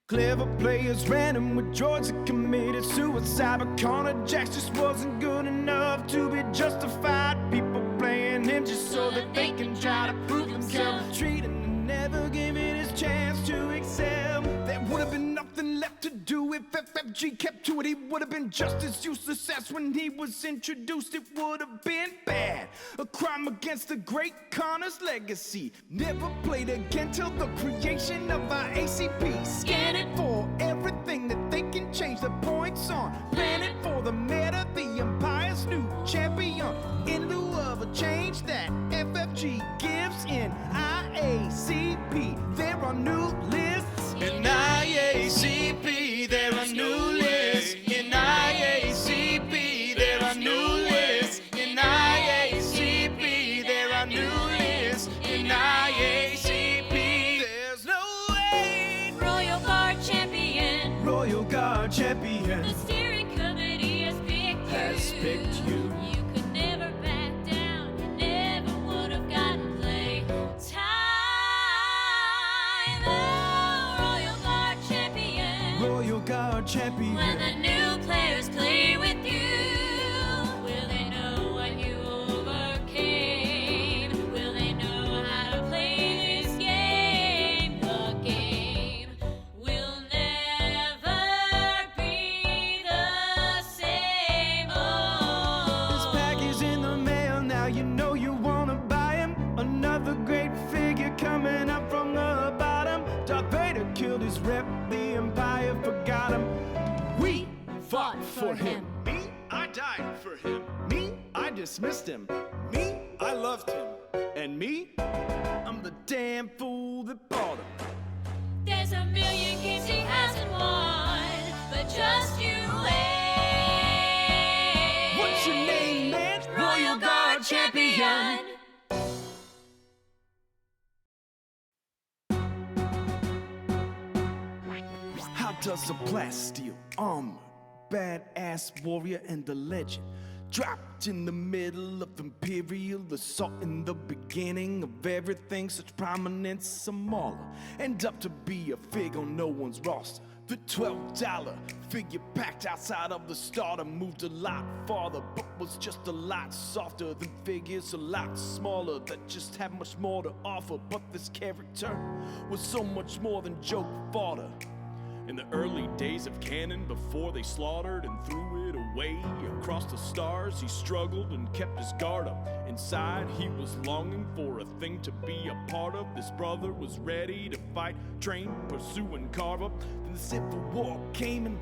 Speaker 6: Clever players ran him with droids that committed suicide, but Connor Jax just wasn't good enough to be justified. People playing him just so that they can try to prove themselves, treating and never giving his chance to excel. There would have been nothing left to do if FFG kept to it. He would have been just as useless as when he was introduced. It would have been bad, a crime against the great Connor's legacy. Never played again till the creation of our ACP. Scan it for everything that they can change the points on. Plan it for the meta, the Empire's new champion. In lieu of a change that FFG gives in IACP, there are new lists.
Speaker 7: In IACP, there are new lists. In IACP, there are new lists. In IACP, there are new lists. In IACP,
Speaker 6: There's no way.
Speaker 8: Royal Guard Champion,
Speaker 6: Royal Guard Champion
Speaker 8: the steering committee has picked you. You could never back down, you never would have gotten play time. Oh, Royal Guard Champion,
Speaker 6: Royal Guard Champion.
Speaker 8: when the new players play with you, will they know what you overcame? Will they know how to play this game? The game will never be the same.
Speaker 6: This
Speaker 8: Oh,
Speaker 6: pack is in the mail now, you know you wanna buy him. Another great figure coming up from the bottom. Darth Vader killed his rep, the Empire forgot him. We fought for him. Me, I died for him. Me, I dismissed him. Me, I loved him. And me, I'm the damn fool that bought him.
Speaker 8: there's a million games he hasn't won, but just you wait.
Speaker 6: What's your name, man?
Speaker 8: Royal Guard Champion.
Speaker 6: How does a plasteel armor, badass warrior and a legend, Dropped in the middle of Imperial, assault in the beginning of everything, such prominence, a mauler. End up to be a fig on no one's roster. The $12 figure packed outside of the starter moved a lot farther, but was just a lot softer than figures, a lot smaller that just had much more to offer. But this character was so much more than joke fodder. In the early days of canon, before they slaughtered and threw it away across the stars, he struggled and kept his guard up. Inside, he was longing for a thing to be a part of. This brother was ready to fight, train, pursue, and carve up. Then the Civil War came and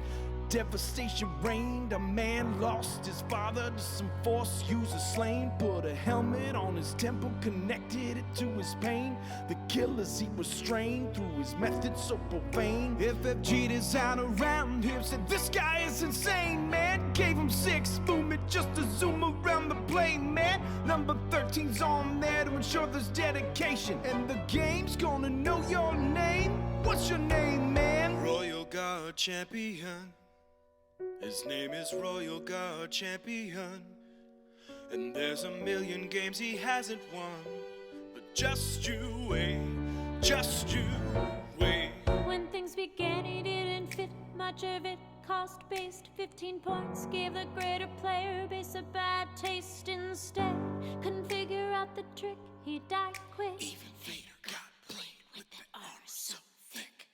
Speaker 6: devastation reigned. A man lost his father to some force user slain. Put a helmet on his temple, connected it to his pain. The killers he restrained through his methods so profane. FFG design around him said this guy is insane, man. Gave him 6 movement just to zoom around the plane, man. Number 13's on there to ensure there's dedication, and the game's gonna know your name. What's your name, man?
Speaker 7: Royal Guard Champion. His name is Royal Guard Champion. And there's a million games he hasn't won. But just you wait, just you wait.
Speaker 8: When things began, he didn't fit. Much of it cost-based. 15 points gave the greater player base a bad taste. Instead, couldn't figure out the trick. He died quick.
Speaker 7: Even Vader got played with that armor so thick.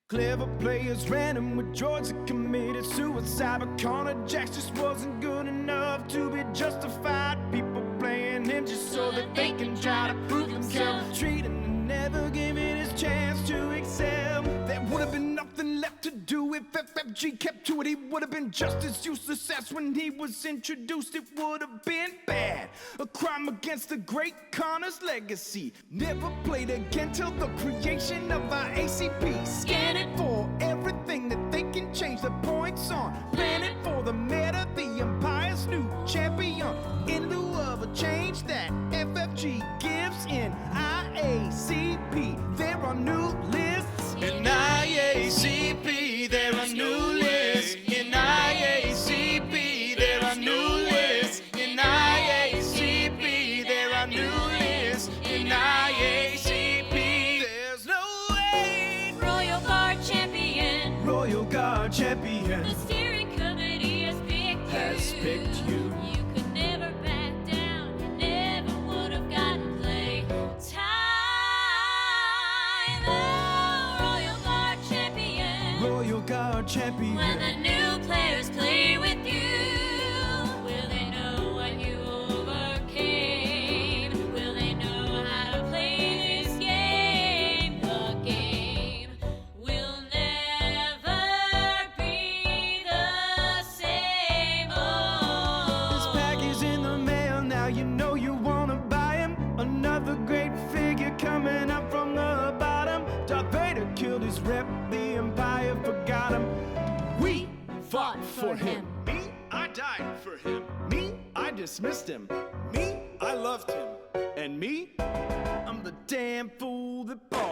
Speaker 6: Clever players ran him with droids that committed suicide, but Connor Jax just wasn't good enough to be justified. People playing him just so that they can try to prove themselves, treating and never giving his chance to excel. There would have been nothing left to do if FFG kept to it. He would have been just as useless as when he was introduced. It would have been bad, a crime against the great Connor's legacy. Never played again till the creation of our ACP. Scan it for everything that they can change the points on. Plan it for the meta, the Empire's new champion. In lieu of a change that FFG gives in IACP, there are new lists.
Speaker 7: In IACP, there are new lists. In IACP, there are new lists. In IACP, there are new lists. In IACP, there's no way.
Speaker 8: Royal Guard Champion.
Speaker 6: Royal Guard Champion
Speaker 8: The steering committee has picked you. You could never back down. You never would have gotten play time. Oh, Royal Guard Champion.
Speaker 6: Royal Guard Champion.
Speaker 8: When the new players play with you, will they know what you overcame? Will they know how to play this game? The game will never be the same.
Speaker 6: This pack is in the mail now, you know you wanna buy him. Another great figure coming up from the bottom. Darth Vader killed his rep, the Empire forgot him. We fought for him.
Speaker 7: Me, I died for him.
Speaker 6: Me, I dismissed him.
Speaker 7: Me, I loved him.
Speaker 6: And me, I'm the damn fool that bought